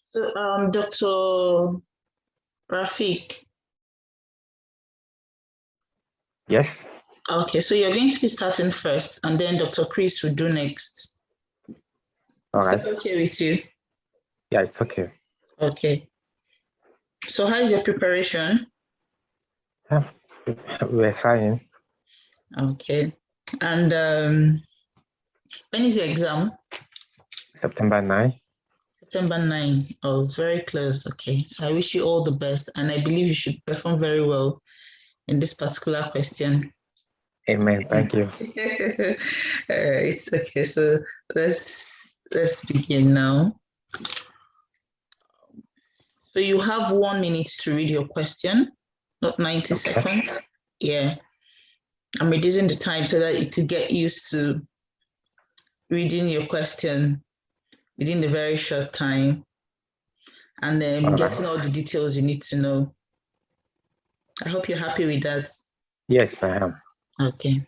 So, Dr. Rafik. Yes. Okay, so you're going to be starting first, and then Dr. Chris will do next. All Is right. that okay with you? Yeah, it's okay. Okay. So, how is your preparation? We're trying. Okay. And when is your exam? September 9. September 9. Oh, it's very close. Okay. So I wish you all the best, and I believe you should perform very well in this particular question. Amen. Thank you. It's okay. So let's begin now. So you have 1 minute to read your question, not 90 seconds. Yeah. I'm reducing the time so that you could get used to reading your question within a very short time, and then getting all the details you need to know. I hope you're happy with that. Yes, I am. Okay.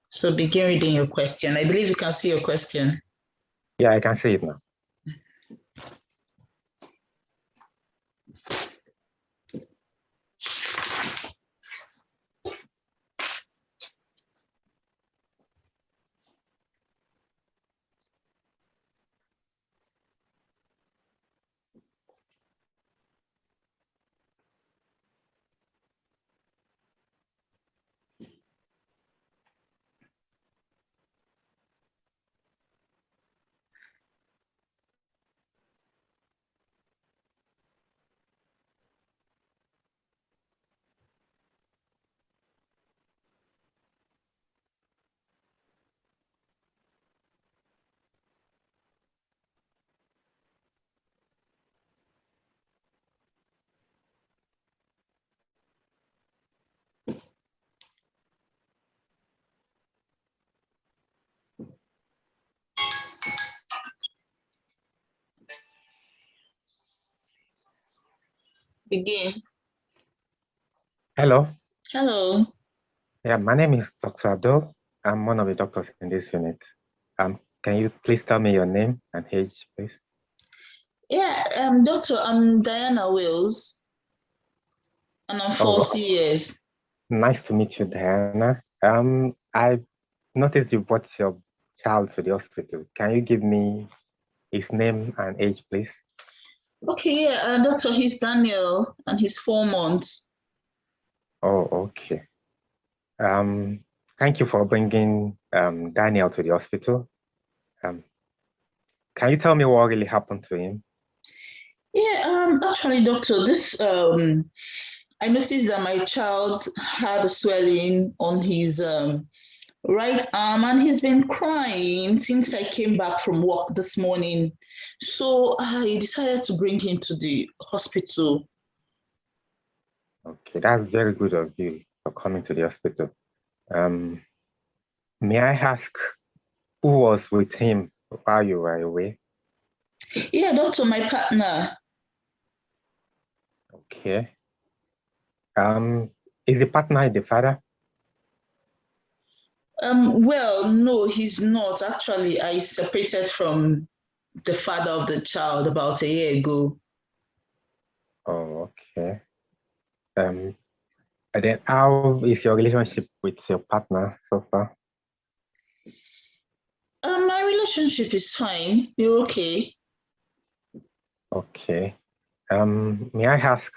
So begin reading your question. I believe you can see your question. Yeah, I can see it now. Begin. Hello. Hello. Yeah, my name is Dr. Abdul. I'm one of the doctors in this unit. Can you please tell me your name and age, please? Yeah, doctor, I'm Diana Wills, and I'm 40 years. Nice to meet you, Diana. I noticed you brought your child to the hospital. Can you give me his name and age, please? Okay, yeah, doctor, he's Daniel, and he's 4 months. Oh, okay. Thank you for bringing Daniel to the hospital. Can you tell me what really happened to him? Yeah, actually, doctor, this I noticed that my child had a swelling on his right arm, and he's been crying since I came back from work this morning. So I decided to bring him to the hospital. Okay, that's very good of you for coming to the hospital. May I ask who was with him while you were away? Yeah, doctor, my partner. Okay. Is the partner the father? Well, no, he's not. Actually, I separated from the father of the child about a year ago. Oh, okay. And then how is your relationship with your partner so far? My relationship is fine. We're okay. Okay. May I ask,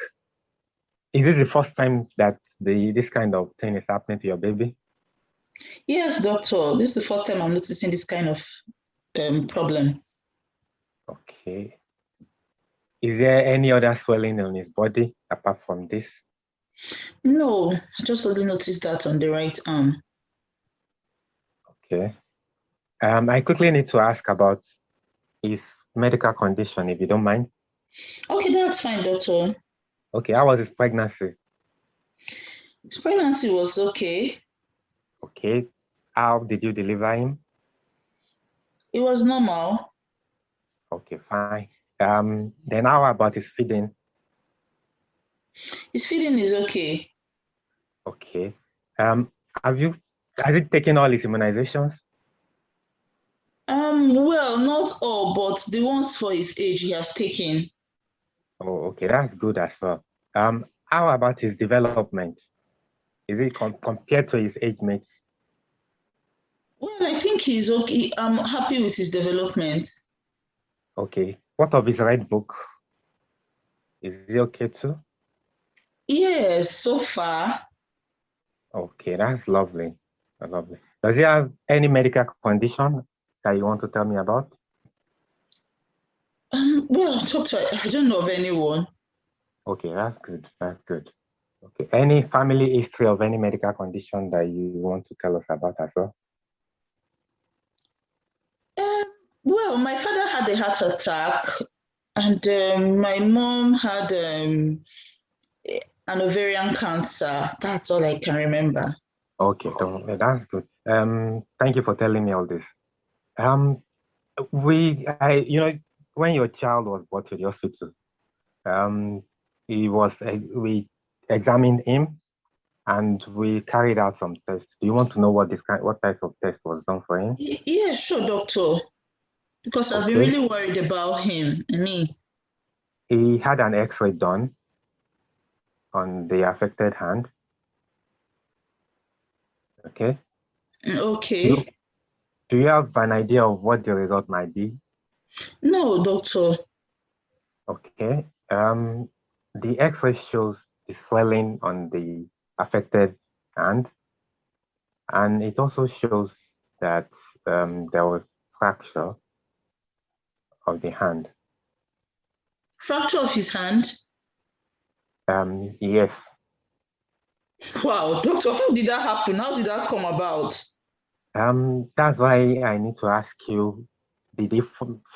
is this the first time that this kind of thing is happening to your baby? Yes, doctor. This is the first time I'm noticing this kind of problem. Okay. Is there any other swelling on his body apart from this? No, I just only noticed that on the right arm. Okay. I quickly need to ask about his medical condition, if you don't mind. Okay, that's fine, doctor. Okay, how was his pregnancy? His pregnancy was okay. Okay. How did you deliver him? It was normal. Okay, fine. Then how about his feeding? His feeding is okay. Okay. Has he taken all his immunizations? Well, not all, but the ones for his age he has taken. Oh, okay, that's good as well. How about his development? Is it compared to his age mates? Well, I think he's okay. I'm happy with his development. Okay. What of his red book? Is he okay too? Yes, so far. Okay, that's lovely. That's lovely. Does he have any medical condition that you want to tell me about? Well, doctor, I don't know of anyone. Okay, that's good. That's good. Okay. Any family history of any medical condition that you want to tell us about as well? Um, well, my father had a heart attack, and my mom had an ovarian cancer. That's all I can remember. Okay, that's good. Thank you for telling me all this. Um, when your child was brought to the hospital, um, we examined him and we carried out some tests. Do you want to know what type of test was done for him? Yeah, sure, doctor. Because I've been Okay, really worried about him. I mean, he had an X-ray done on the affected hand. Okay. Do you, okay. do you have an idea of what the result might be? No, doctor. Okay. The X-ray shows the swelling on the affected hand, and it also shows that there was fracture of the hand. Fracture of his hand. Yes. Wow, doctor, how did that happen? How did that come about? That's why I need to ask you, did he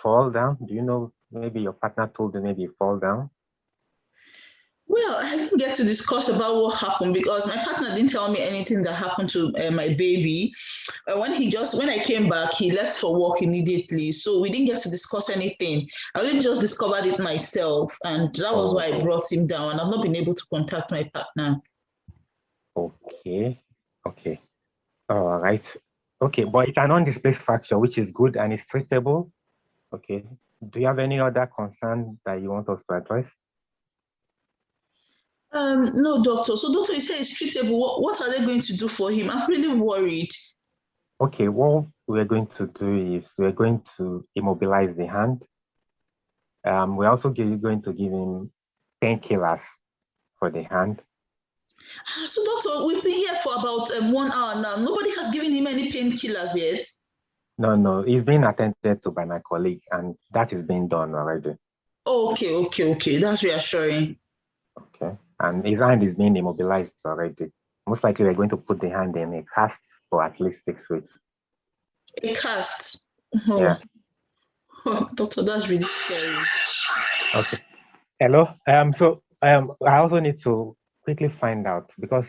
fall down? Do you know, maybe your partner told you maybe he fall down? Well, I didn't get to discuss about what happened because my partner didn't tell me anything that happened to my baby. When I came back, he left for work immediately, so we didn't get to discuss anything. I really just discovered it myself, and that was why I Oh, brought him down. And I've not been able to contact my partner. okay. Okay. All right. Okay, but it's an undisplaced fracture, which is good and it's treatable. Okay. Do you have any other concern that you want us to address? No, doctor. So, doctor, you say it's treatable. What are they going to do for him? I'm really worried. Okay, what we're going to do is we're going to immobilize the hand. We're also going to give him painkillers for the hand. So, doctor, we've been here for about 1 hour now. Nobody has given him any painkillers yet. No, he's being attended to by my colleague, and that is being done already. Oh, okay. That's reassuring. Okay, and his hand is being immobilized already. Most likely, we're going to put the hand in a cast for at least 6 weeks. A cast. Yeah. Oh, doctor, that's really scary. Okay. Hello. I also need to quickly find out because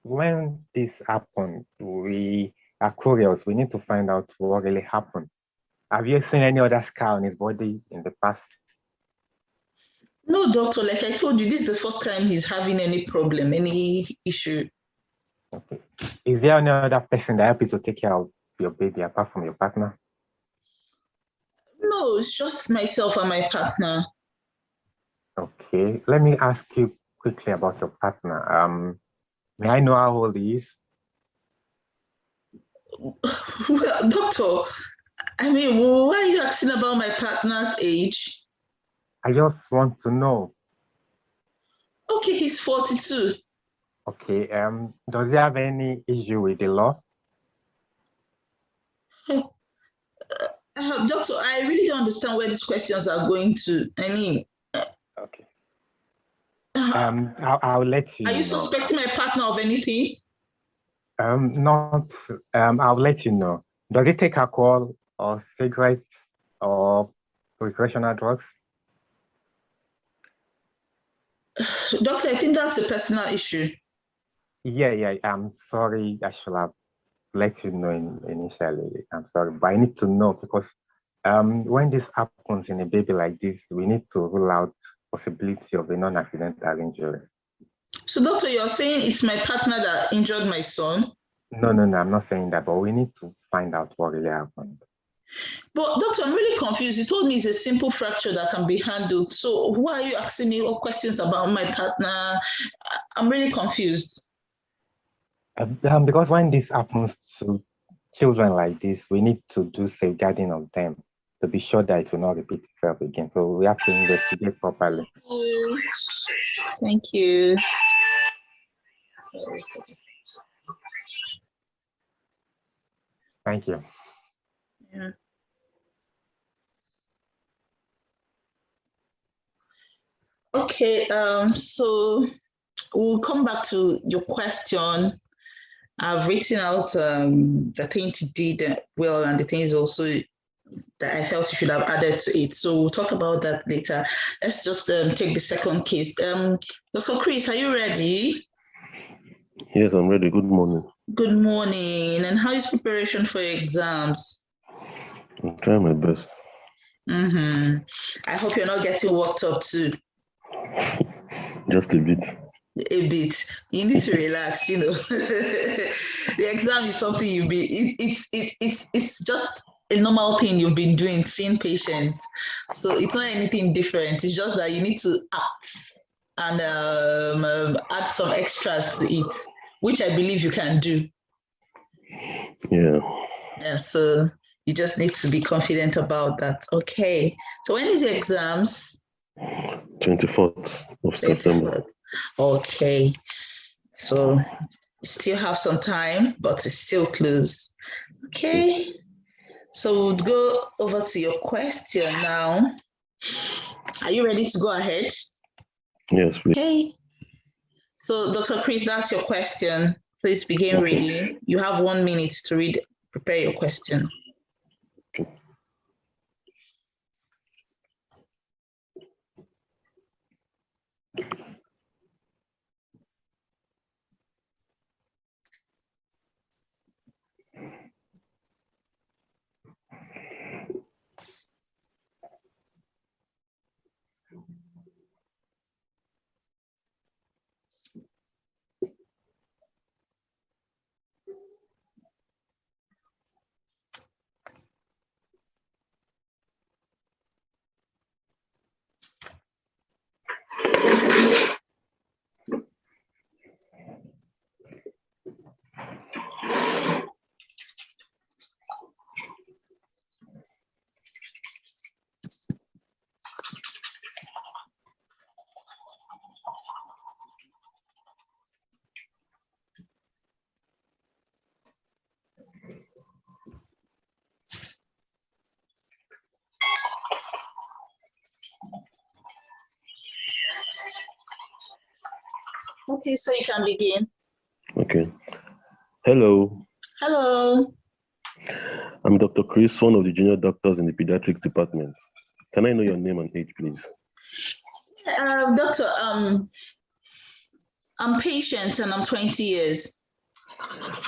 when this happened, we are curious. We need to find out what really happened. Have you seen any other scar on his body in the past? No, doctor, like I told you, this is the first time he's having any problem, any issue. Okay. Is there any other person that helped you to take care of your baby apart from your partner? No, it's just myself and my partner. Okay. Let me ask you quickly about your partner. May I know how old he is? Well, doctor, I mean, why are you asking about my partner's age? I just want to know. Okay, he's 42. Okay. Does he have any issue with the law? Doctor, I really don't understand where these questions are going to. I mean, Okay. uh, I'll let are you you know. suspecting my partner of anything? Not. I'll let you know. Does he take alcohol or cigarettes or recreational drugs? Doctor, I think that's a personal issue. Yeah. I'm sorry. I should have let you know initially. I'm sorry, but I need to know because when this happens in a baby like this, we need to rule out possibility of a non-accidental injury. So, doctor, you're saying it's my partner that injured my son? No, I'm not saying that, but we need to find out what really happened. But doctor, I'm really confused. You told me it's a simple fracture that can be handled. So why are you asking me all questions about my partner? I'm really confused. Because when this happens to children like this, we need to do safeguarding of them to be sure that it will not repeat itself again. So we have to investigate properly. Thank you. Thank you. Yeah. Okay, so we'll come back to your question. I've written out the things you did well and the things also that I felt you should have added to it. So we'll talk about that later. Let's just take the second case. Dr. Chris, are you ready? Yes, I'm ready. Good morning. Good morning. And how is preparation for your exams? I'm trying my best. I hope you're not getting worked up too. Just a bit. A bit. You need to relax, you know. The exam is something it's just a normal thing you've been doing, seeing patients. So it's not anything different. It's just that you need to act and add some extras to it, which I believe you can do. Yeah. Yeah, so you just need to be confident about that. Okay. So when is your exams? 24th of September. Okay. So you still have some time, but it's still close. Okay. So we'll go over to your question now. Are you ready to go ahead? Yes, please. Okay. So Dr. Chris, that's your question. Please begin reading. You have 1 minute to read, prepare your question. Okay. Okay, so you can begin. Okay. Hello. Hello. I'm Dr. Chris, one of the junior doctors in the pediatrics department. Can I know your name and age, please? Doctor, I'm Patience and I'm 20 years.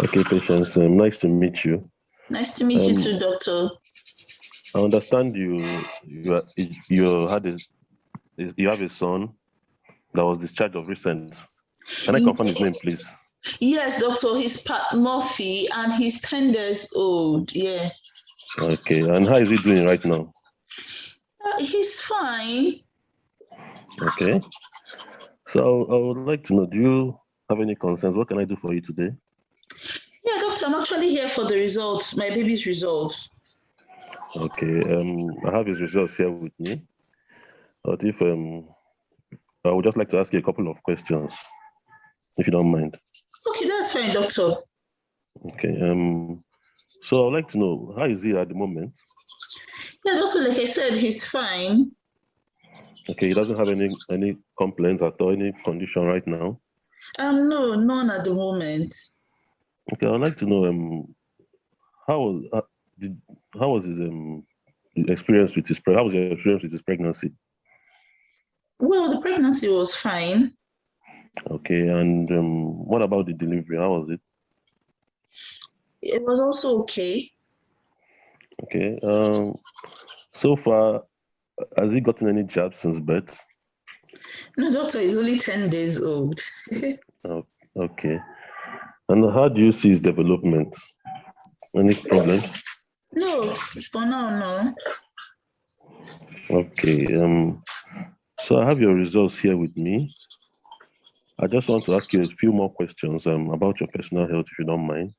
Okay, Patience. Nice to meet you. Nice to meet you too, doctor. I understand you have a son that was discharged of recent. Can I confirm his name, please? Yes, doctor. He's Pat Murphy and he's 10 years old. Yeah. Okay. And how is he doing right now? He's fine. Okay. So I would like to know, do you have any concerns? What can I do for you today? Yeah, doctor, I'm actually here for the results, my baby's results. Okay. I have his results here with me. But if I would just like to ask you a couple of questions, if you don't mind. Okay, that's fine, doctor. Okay. So I'd like to know, how is he at the moment? Yeah, doctor, like I said, he's fine. Okay, he doesn't have any complaints at all, any condition right now? No, none at the moment. Okay, I'd like to know how was his experience with his how was your experience with his pregnancy? Well, the pregnancy was fine. Okay, and what about the delivery? How was it? It was also okay. Okay. So far, has he gotten any jabs since birth? No, doctor, he's only 10 days old. Oh, okay. And how do you see his development? Any problems? No, for now, no. Okay. So I have your results here with me. I just want to ask you a few more questions about your personal health, if you don't mind.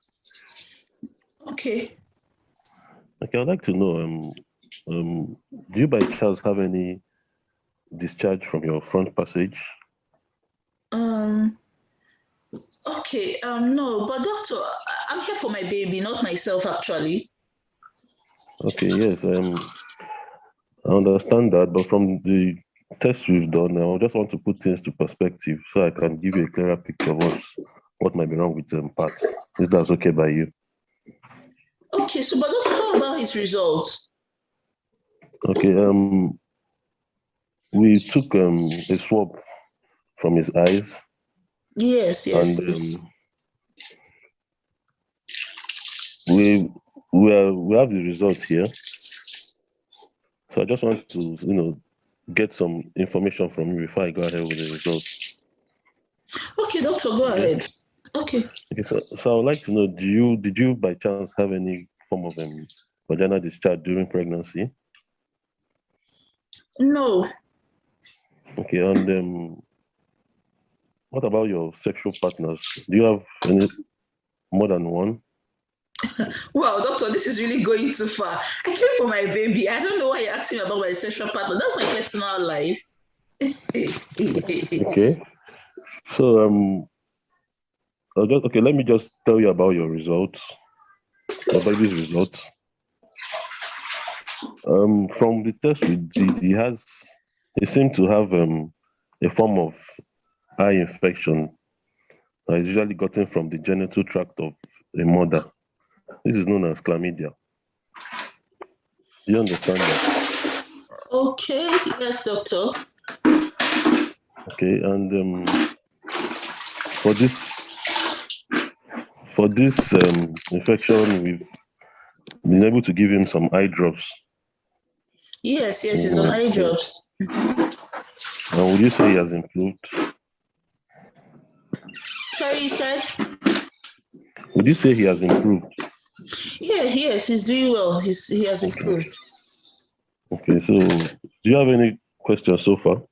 Okay. Okay, I'd like to know, do you by chance have any discharge from your front passage? Okay. No, but doctor, I'm here for my baby, not myself, actually. Okay, yes. I understand that, but from the tests we've done, I just want to put things to perspective so I can give you a clearer picture of what might be wrong with parts. If that's okay by you. Okay, so but doctor, how about his results? Okay. We took a swab from his eyes. Yes, yes, And yes. we have the results here. So I just want to get some information from you before I go ahead with the results. Okay, doctor, go ahead. Okay. Okay, so I would like to know, did you by chance have any form of vaginal discharge during pregnancy? No. Okay, and what about your sexual partners? Do you have any more than one? Wow, doctor, this is really going too far. I came for my baby. I don't know why you're asking me about my sexual partner. That's my personal life. Okay, so okay. Let me just tell you about your results, your baby's results. From the test we did, he seemed to have a form of eye infection that is usually gotten from the genital tract of a mother. This is known as chlamydia. Do you understand that? Okay, yes, doctor. Okay, and for this infection, we've been able to give him some eye drops. Yes, yes, he's on eye drops. And would you say he has improved? Sorry, you said? Would you say he has improved? Yeah, yes, he's doing well. He has improved. Okay, so do you have any questions so far?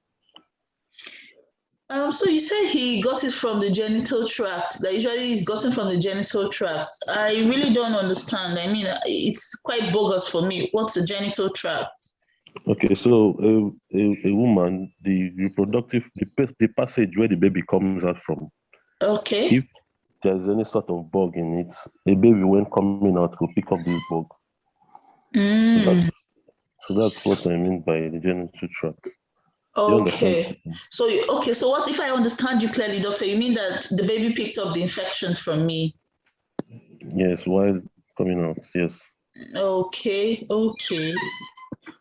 So you say he got it from the genital tract. That usually is gotten from the genital tract. I really don't understand. I mean, it's quite bogus for me. What's a genital tract? Okay, so a woman, the passage where the baby comes out from, Okay. if there's any sort of bug in it, a baby when coming out will pick up this bug. So that's what I mean by the genital tract. Okay. So what if I understand you clearly, doctor? You mean that the baby picked up the infection from me? Yes, while coming out, yes. Okay.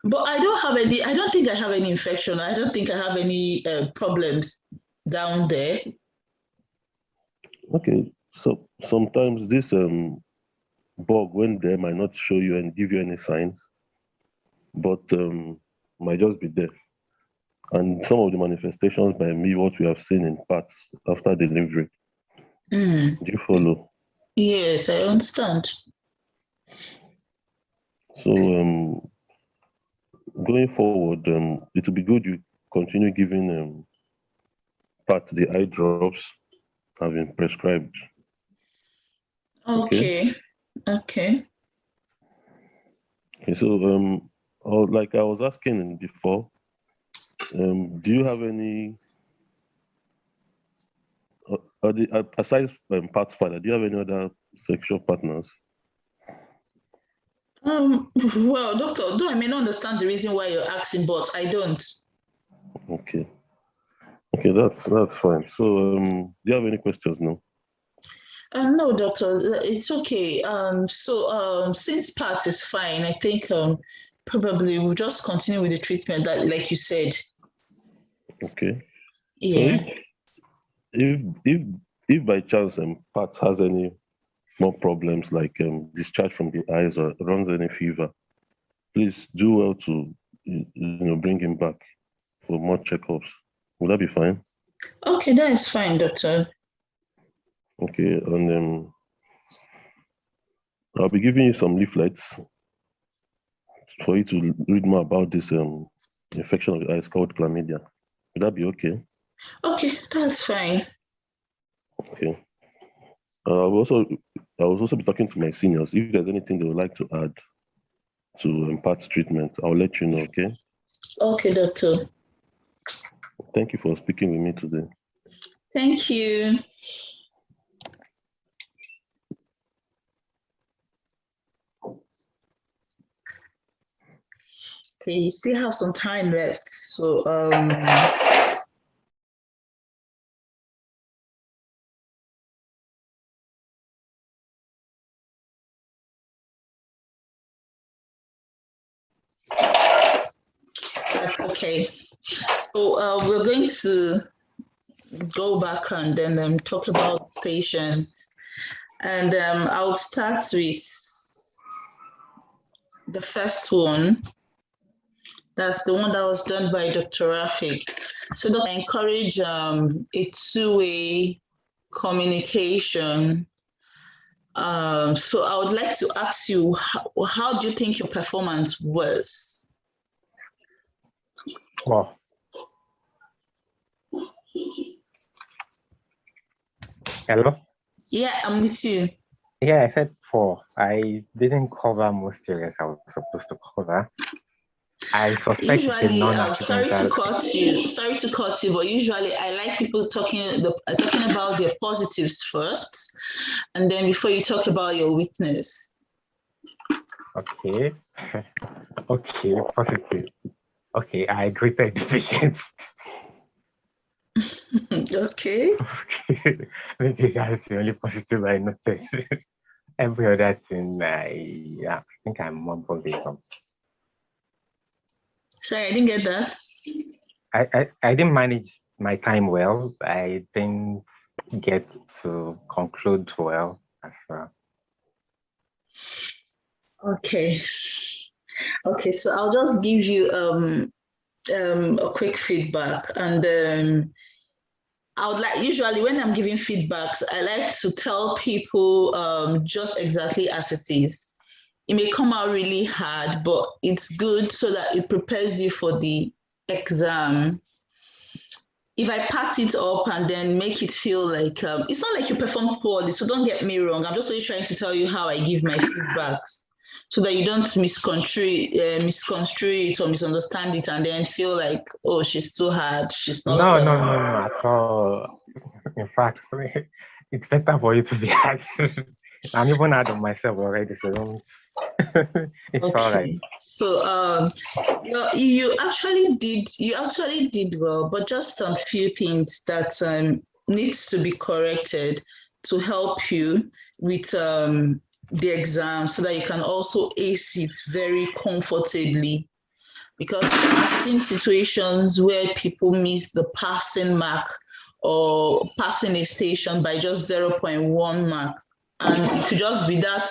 But I don't think I have any infection. I don't think I have any problems down there. Okay, so sometimes this bug, when there, might not show you and give you any signs, but might just be there. And some of the manifestations might be what we have seen in parts after delivery. Do you follow? Yes, I understand. So going forward, it will be good you continue giving Pat the eye drops have been prescribed. Okay. Okay, so like I was asking before, do you have any aside Pat's father, do you have any other sexual partners? Well, doctor, though I may not understand the reason why you're asking, but I don't. Okay, that's fine. So do you have any questions now? No, doctor, it's okay. Since Pat is fine, I think probably we'll just continue with the treatment that, like you said. Okay. Yeah. So if by chance Pat has any more problems like discharge from the eyes or runs any fever, please do well to bring him back for more checkups. Would that be fine? Okay, that is fine, doctor. Okay, and I'll be giving you some leaflets for you to read more about this infection of the eyes called chlamydia. Would that be okay? Okay, that's fine. Okay. I will also be talking to my seniors. If there's anything they would like to add to impart treatment, I'll let you know, okay? Okay, doctor. Thank you for speaking with me today. Thank you. Okay, you still have some time left. So okay. So we're going to go back and then talk about patients. And I'll start with the first one. That's the one that was done by Dr. Rafik. So Dr. I encourage a two-way communication. So I would like to ask you, how do you think your performance was? Well, hello? Yeah, I'm with you. Yeah, I said 4. I didn't cover most areas I was supposed to cover. I suspect Usually, it's a non-accidental. sorry to cut you, but usually I like people talking about their positives first, and then before you talk about your weakness. Okay. Okay, positive. Okay, I greeted the patient. Okay. Maybe that's the only positive I noticed. Every other thing, I think I'm mumbling some. Sorry, I didn't get that. I didn't manage my time well. I didn't get to conclude well as well. Okay. Okay, so I'll just give you a quick feedback, and I would like, usually when I'm giving feedbacks, I like to tell people just exactly as it is. It may come out really hard, but it's good so that it prepares you for the exam. If I pat it up and then make it feel like, it's not like you performed poorly, so don't get me wrong. I'm just really trying to tell you how I give my feedbacks so that you don't misconstrue it or misunderstand it and then feel like, oh, she's too hard. She's not. No, at all. In fact, it's better for you to be hard. I'm even hard on myself already, so don't. It's Okay. all right. So you actually did well, but just a few things that needs to be corrected to help you with the exam so that you can also ace it very comfortably. Because I've seen situations where people miss the passing mark or passing a station by just 0.1 marks, and it could just be that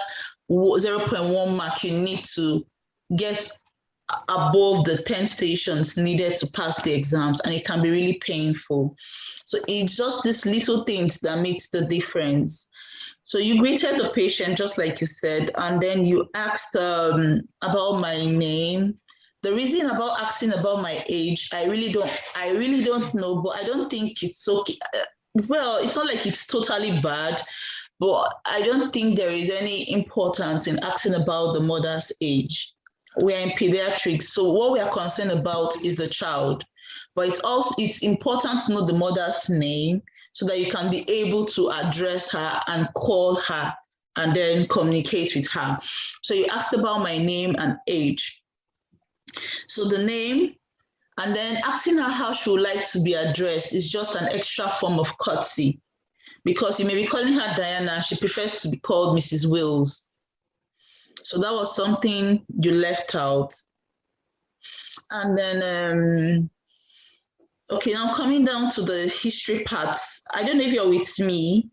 0.1 mark you need to get above the 10 stations needed to pass the exams, and it can be really painful. So it's just these little things that makes the difference. So you greeted the patient just like you said, and then you asked about my name. The reason about asking about my age, I really don't know, but I don't think it's okay. Well, it's not like it's totally bad, but I don't think there is any importance in asking about the mother's age. We are in pediatrics, so what we are concerned about is the child. But it's important to know the mother's name so that you can be able to address her and call her and then communicate with her. So you asked about my name and age. So the name, and then asking her how she would like to be addressed is just an extra form of courtesy, because you may be calling her Diana, she prefers to be called Mrs. Wills. So that was something you left out. And then, okay, now coming down to the history parts. I don't know if you're with me,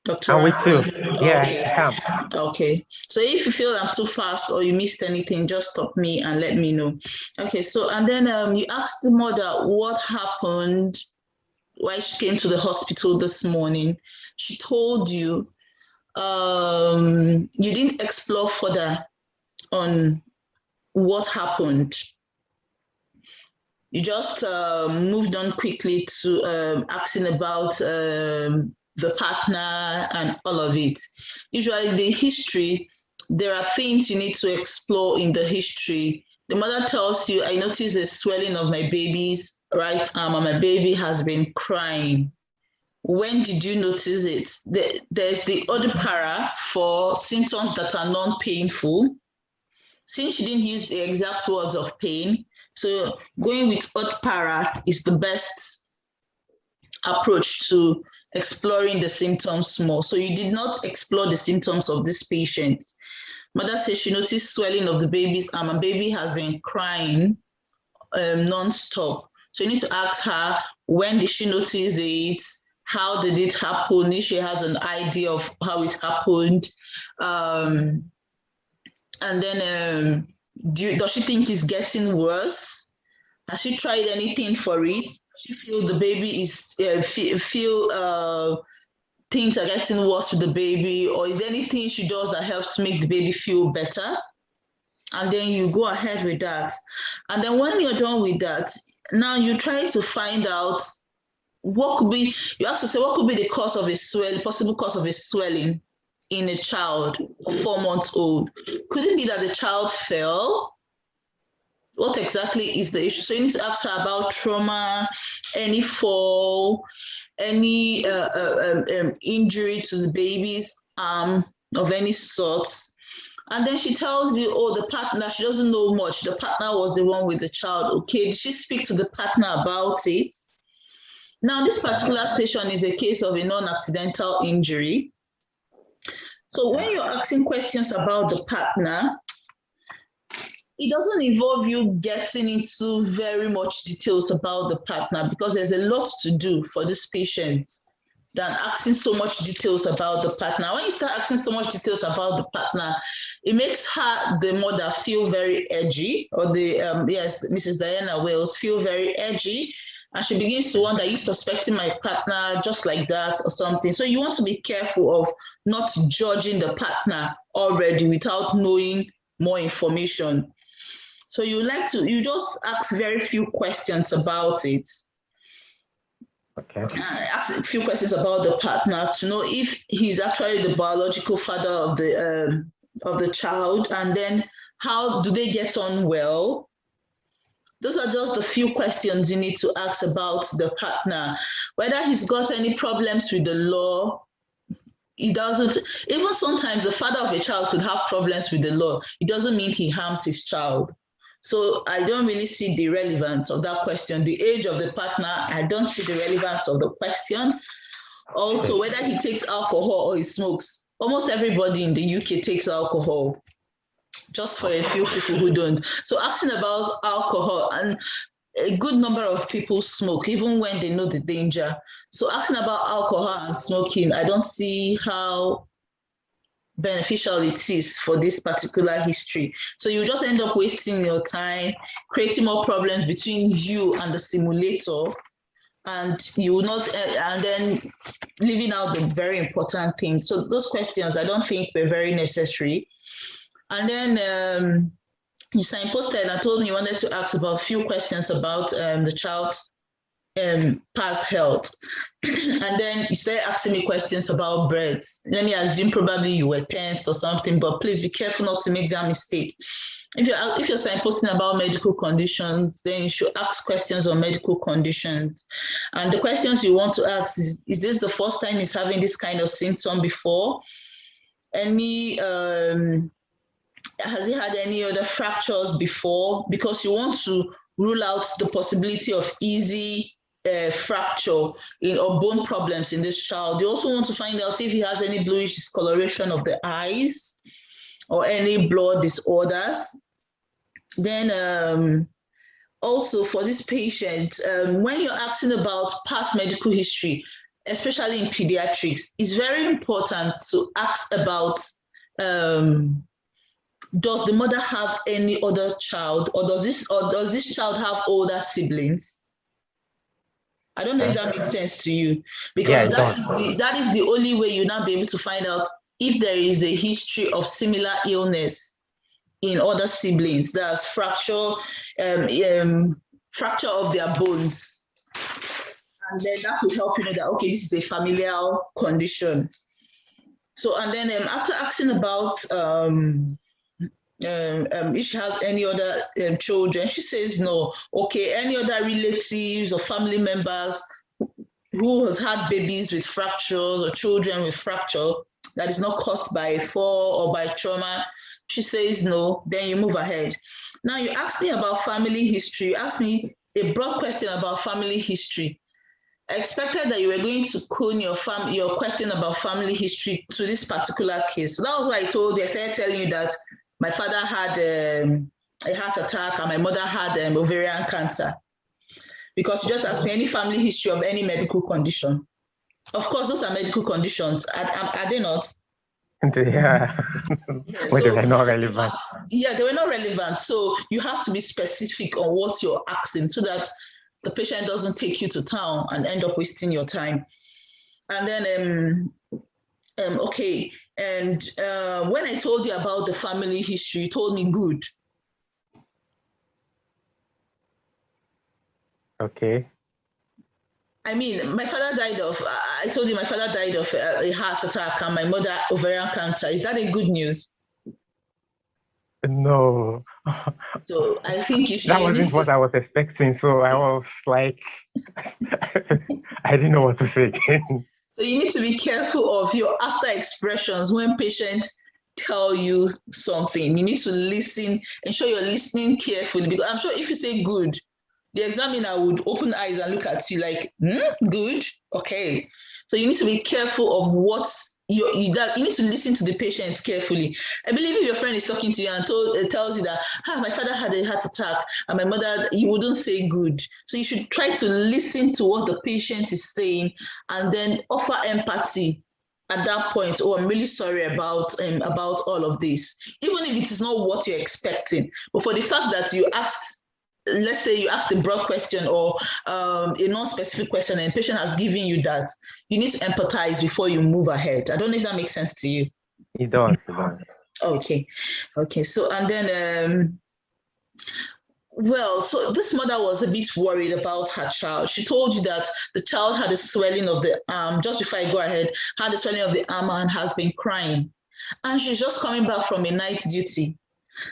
Dr. I'm with you. Yeah, Okay. I am. Okay. So if you feel I'm too fast or you missed anything, just stop me and let me know. Okay. So, and then you asked the mother what happened, why she came to the hospital this morning. She told you you didn't explore further on what happened. You just moved on quickly to asking about the partner and all of it. Usually the history, there are things you need to explore in the history. The mother tells you, I noticed a swelling of my baby's right arm and my baby has been crying. When did you notice it? There's the other para for symptoms that are non-painful. Since she didn't use the exact words of pain, so going with odd para is the best approach to exploring the symptoms more. So you did not explore the symptoms of this patient. Mother says she noticed swelling of the baby's arm and baby has been crying non-stop. So you need to ask her, when did she notice it? How did it happen? If she has an idea of how it happened. And then does she think it's getting worse? Has she tried anything for it? Does she feel the baby is, things are getting worse with the baby? Or is there anything she does that helps make the baby feel better? And then you go ahead with that. And then when you're done with that, now you try to find out what could be, you have to say, what could be the cause of a swelling, possible cause of a swelling in a child 4 months old? Could it be that the child fell? What exactly is the issue? So you need to ask her about trauma, any fall, any injury to the baby's arm of any sort. And then she tells you, oh, the partner, she doesn't know much. The partner was the one with the child. Okay, did she speak to the partner about it? Now, this particular station is a case of a non-accidental injury. So when you're asking questions about the partner, it doesn't involve you getting into very much details about the partner because there's a lot to do for this patient than asking so much details about the partner. When you start asking so much details about the partner, it makes her, the mother, feel very edgy, or the, Mrs. Diana Wells, feel very edgy. And she begins to wonder, are you suspecting my partner just like that or something? So you want to be careful of not judging the partner already without knowing more information. So you just ask very few questions about it. Okay. Ask a few questions about the partner to know if he's actually the biological father of the child, and then how do they get on well? Those are just the few questions you need to ask about the partner. Whether he's got any problems with the law, he doesn't. Even sometimes the father of a child could have problems with the law. It doesn't mean he harms his child. So I don't really see the relevance of that question. The age of the partner, I don't see the relevance of the question. Also, whether he takes alcohol or he smokes. Almost everybody in the UK takes alcohol, just for a few people who don't. So asking about alcohol, and a good number of people smoke, even when they know the danger. So asking about alcohol and smoking, I don't see how beneficial it is for this particular history. So you just end up wasting your time, creating more problems between you and the simulator, and you will not, and then leaving out the very important things. So those questions, I don't think were very necessary. And then you signposted and told me you wanted to ask about a few questions about the child's past health. And then you started asking me questions about breaths. Let me assume probably you were tensed or something, but please be careful not to make that mistake. If you're signposting about medical conditions, then you should ask questions on medical conditions. And the questions you want to ask is this the first time he's having this kind of symptom before? Any has he had any other fractures before? Because you want to rule out the possibility of easy fracture or bone problems in this child. You also want to find out if he has any bluish discoloration of the eyes or any blood disorders. Then also for this patient, when you're asking about past medical history, especially in pediatrics, it's very important to ask about does the mother have any other child, or does this child have older siblings? I don't know if that makes sense to you, because that is the only way you'll now be able to find out if there is a history of similar illness in other siblings. That's fracture of their bones. And then that will help you know that, okay, this is a familial condition. So, and then after asking about if she has any other children, she says no. Okay, any other relatives or family members who has had babies with fractures or children with fracture that is not caused by fall or by trauma, she says no, then you move ahead. Now you ask me about family history. You asked me a broad question about family history. I expected that you were going to cone your question about family history to this particular case. So that was why I told you, I started telling you that my father had a heart attack and my mother had ovarian cancer. Because you just asked me any family history of any medical condition. Of course, those are medical conditions. Are they not? Yeah. Well, they were not relevant. Yeah, they were not relevant. So you have to be specific on what you're asking so that the patient doesn't take you to town and end up wasting your time. And then, okay. And when I told you about the family history, you told me good. Okay. I mean, my father died of, I told you my father died of a heart attack and my mother ovarian cancer. Is that a good news? No. So I think you should. That wasn't what I was expecting. So I was like, I didn't know what to say again. So you need to be careful of your after expressions when patients tell you something. You need to listen, ensure you're listening carefully, because I'm sure if you say good, the examiner would open eyes and look at you like, good, okay. So you need to be careful of what you need to listen to the patient carefully. I believe if your friend is talking to you and tells you that, my father had a heart attack and my mother, you wouldn't say good. So you should try to listen to what the patient is saying and then offer empathy at that point. Oh, I'm really sorry about all of this. Even if it is not what you're expecting, but for the fact that you asked, let's say you asked a broad question or a non-specific question and the patient has given you that, you need to empathize before you move ahead. I don't know if that makes sense to you. It does. It does. Okay. So, and then, well, so this mother was a bit worried about her child. She told you that the child had a swelling of the arm, just before I go ahead, had a swelling of the arm and has been crying. And she's just coming back from a night duty.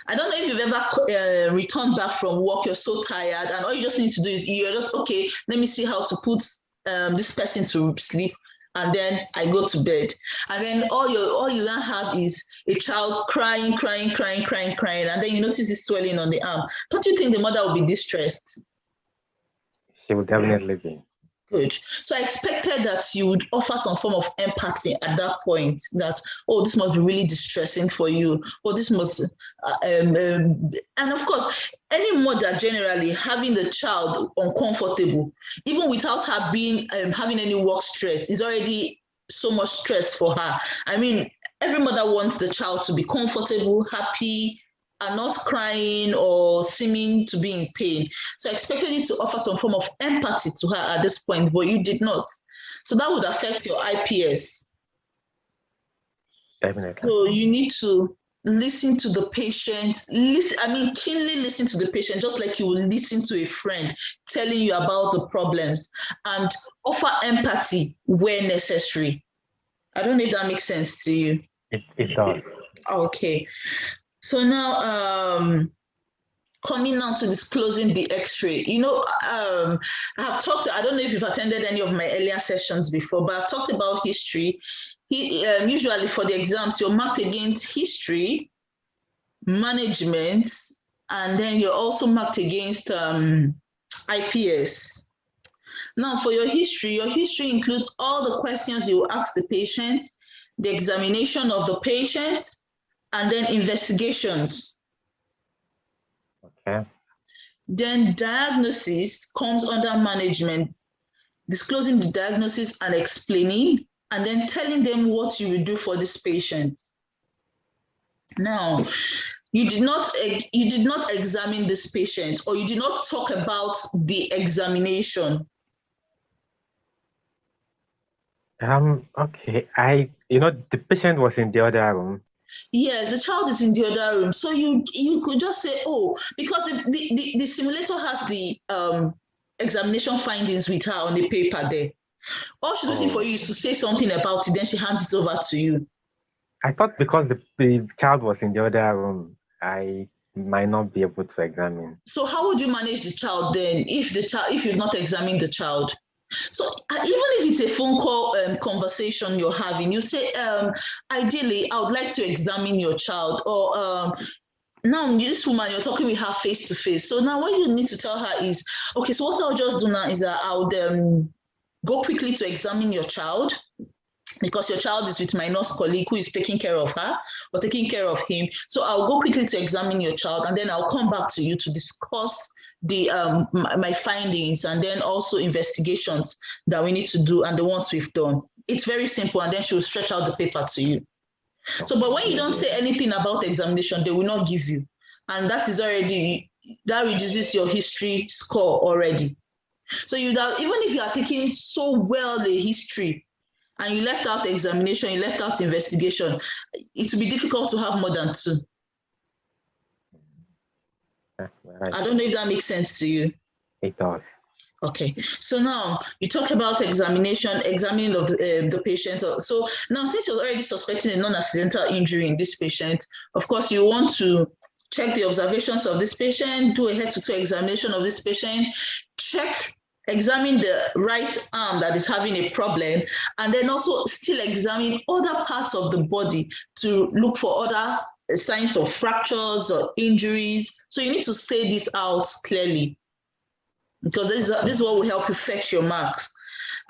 I don't know if you've ever returned back from work, you're so tired, and all you just need to do is you're just, okay, let me see how to put this person to sleep, and then I go to bed. And then all you then have is a child crying, and then you notice this swelling on the arm. Don't you think the mother will be distressed? She will definitely be. Good. So I expected that you would offer some form of empathy at that point, that, oh, this must be really distressing for you, or this must, and of course, any mother generally having the child uncomfortable, even without her being having any work stress, is already so much stress for her. I mean, every mother wants the child to be comfortable, happy, and not crying or seeming to be in pain. So I expected you to offer some form of empathy to her at this point, but you did not. So that would affect your IPS. Definitely. So you need to listen to the patient, keenly listen to the patient, just like you will listen to a friend telling you about the problems, and offer empathy where necessary. I don't know if that makes sense to you. It does. Okay. So now, coming now to disclosing the X-ray. You know, I have talked, I don't know if you've attended any of my earlier sessions before, but I've talked about history. Usually for the exams, you're marked against history, management, and then you're also marked against IPS. Now for your history includes all the questions you will ask the patient, the examination of the patient, and then investigations. Okay. Then diagnosis comes under management, disclosing the diagnosis and explaining, and then telling them what you will do for this patient. Now, you did not examine this patient, or you did not talk about the examination. Okay. The patient was in the other room. Yes, the child is in the other room. So you could just say, oh, because the simulator has the examination findings with her on the paper there. All she's waiting for you is to say something about it, then she hands it over to you. I thought because the child was in the other room, I might not be able to examine. So how would you manage the child then if you've not examined the child? So even if it's a phone call conversation you're having, you say, ideally, I would like to examine your child, or now this woman, you're talking with her face to face. So now what you need to tell her is, okay, so what I'll just do now is that I'll go quickly to examine your child, because your child is with my nurse colleague who is taking care of her or taking care of him. So I'll go quickly to examine your child, and then I'll come back to you to discuss the my findings, and then also investigations that we need to do and the ones we've done. It's very simple, and then she'll stretch out the paper to you. So, but when you don't say anything about examination, they will not give you. And that is already, that reduces your history score already. So even if you are taking so well the history, and you left out examination, you left out investigation, it will be difficult to have more than 2. Right. I don't know if that makes sense to you. It does. Okay, so now you talk about examining of the patient. So now, since you're already suspecting a non-accidental injury in this patient, of course, you want to check the observations of this patient, do a head-to-toe examination of this patient, examine the right arm that is having a problem, and then also still examine other parts of the body to look for other signs of fractures or injuries. So you need to say this out clearly, because this is what will help you fetch your marks.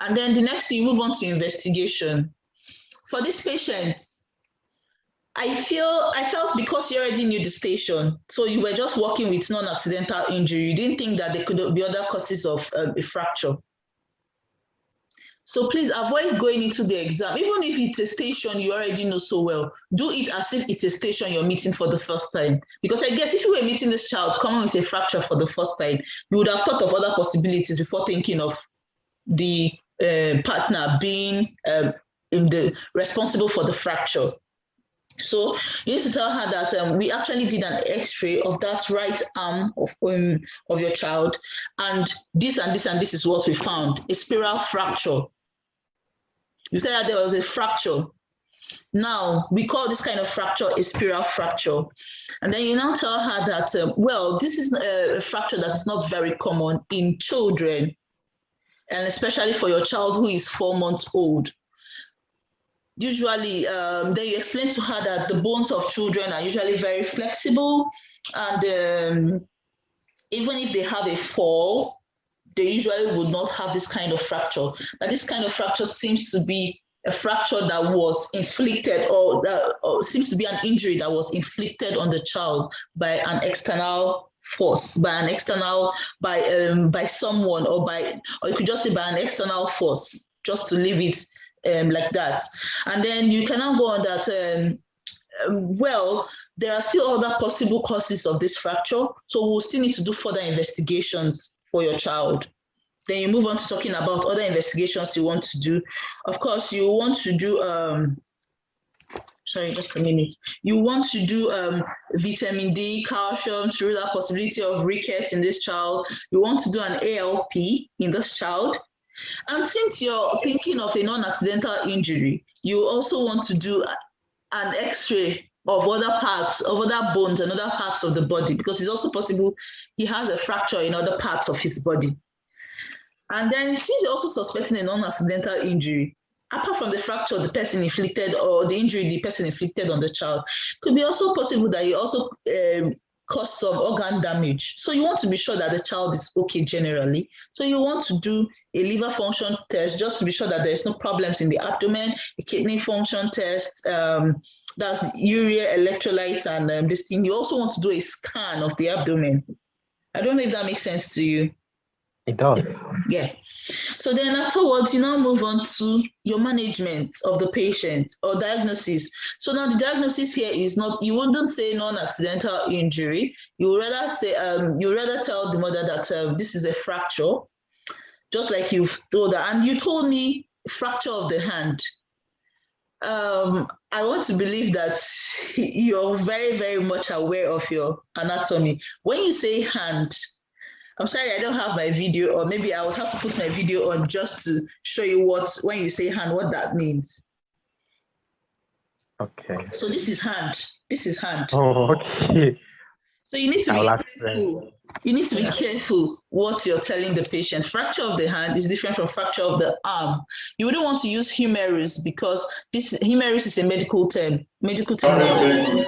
And then the next thing, you move on to investigation. For this patient, I felt because you already knew the station, so you were just working with non-accidental injury, you didn't think that there could be other causes of a fracture. So please avoid going into the exam. Even if it's a station you already know so well, do it as if it's a station you're meeting for the first time. Because I guess if you were meeting this child coming with a fracture for the first time, you would have thought of other possibilities before thinking of the partner being responsible for the fracture. So you need to tell her that we actually did an X-ray of that right arm of your child, and this and this and this is what we found: a spiral fracture. You said that there was a fracture. Now we call this kind of fracture a spiral fracture, and then you now tell her that well, this is a fracture that is not very common in children, and especially for your child who is 4 months old. Usually, then you explain to her that the bones of children are usually very flexible, and even if they have a fall, they usually would not have this kind of fracture. That this kind of fracture seems to be a fracture that was inflicted, or seems to be an injury that was inflicted on the child by an external force, by someone, or you could just say by an external force, just to leave it like that. And then you can now go on that, well, there are still other possible causes of this fracture, so we'll still need to do further investigations for your child. Then you move on to talking about other investigations you want to do. Of course, you want to do, sorry, just a minute. You want to do vitamin D, calcium, to rule out possibility of rickets in this child. You want to do an ALP in this child. And since you're thinking of a non-accidental injury, you also want to do an X-ray of other parts, of other bones and other parts of the body, because it's also possible he has a fracture in other parts of his body. And then since you're also suspecting a non-accidental injury, apart from the fracture the person inflicted or the injury the person inflicted on the child, could be also possible that you also cause some organ damage. So you want to be sure that the child is okay generally. So you want to do a liver function test just to be sure that there's no problems in the abdomen, a kidney function test, that's urea, electrolytes, and this thing. You also want to do a scan of the abdomen. I don't know if that makes sense to you. It does. Yeah. So then afterwards, you now move on to your management of the patient or diagnosis. So now the diagnosis here is not, you wouldn't say non-accidental injury. You would rather say, you rather tell the mother that this is a fracture, just like you've told her. And you told me fracture of the hand. I want to believe that you're very, very much aware of your anatomy. When you say hand, I'm sorry, I don't have my video, or maybe I will have to put my video on just to show you when you say hand, what that means. Okay. So this is hand. This is hand. Oh, okay. So you need to be careful. You need to be careful what you're telling the patient. Fracture of the hand is different from fracture of the arm. You wouldn't want to use humerus because humerus is a medical term. Medical terminology.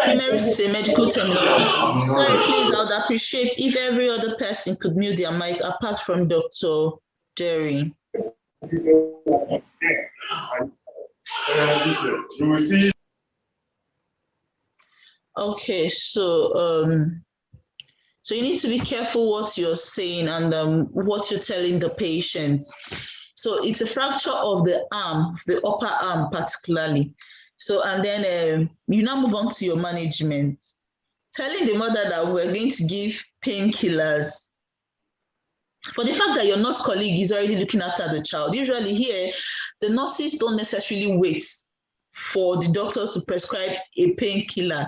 Humerus is a medical terminology. Sorry, please, I would appreciate if every other person could mute their mic apart from Dr. Jerry. Okay, so you need to be careful what you're saying and what you're telling the patient. So it's a fracture of the arm, the upper arm particularly. So, and then you now move on to your management. Telling the mother that we're going to give painkillers for the fact that your nurse colleague is already looking after the child. Usually here, the nurses don't necessarily wait for the doctors to prescribe a painkiller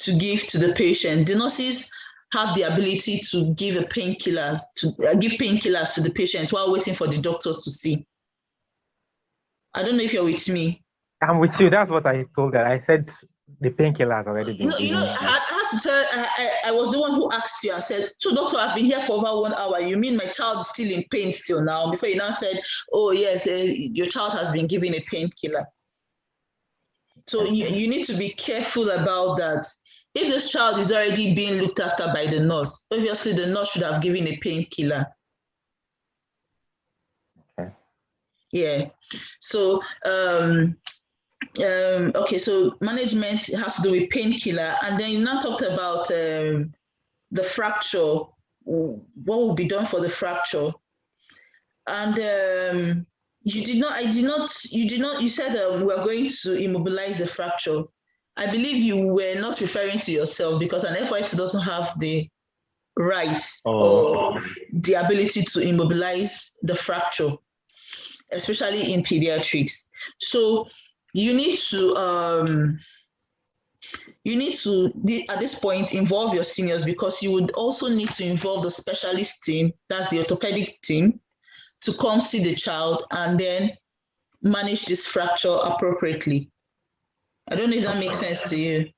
to give to the patient. The nurses have the ability to give painkillers to the patient while waiting for the doctors to see. I don't know if you're with me. I'm with you. That's what I told her. I said the painkiller has already been given. I had to tell. I was the one who asked you. I said, "So, doctor, I've been here for over 1 hour. You mean my child is still in pain still now?" Before you now said, "Oh yes, your child has been given a painkiller." So you need to be careful about that. If this child is already being looked after by the nurse, obviously the nurse should have given a painkiller. Okay. Yeah. So okay, so management has to do with painkiller, and then you now talked about the fracture. What will be done for the fracture? And you said we're going to immobilize the fracture. I believe you were not referring to yourself because an FYT doesn't have the rights or the ability to immobilize the fracture, especially in pediatrics. So you need to at this point involve your seniors, because you would also need to involve the specialist team, that's the orthopedic team, to come see the child and then manage this fracture appropriately. I don't know if that makes sense to you.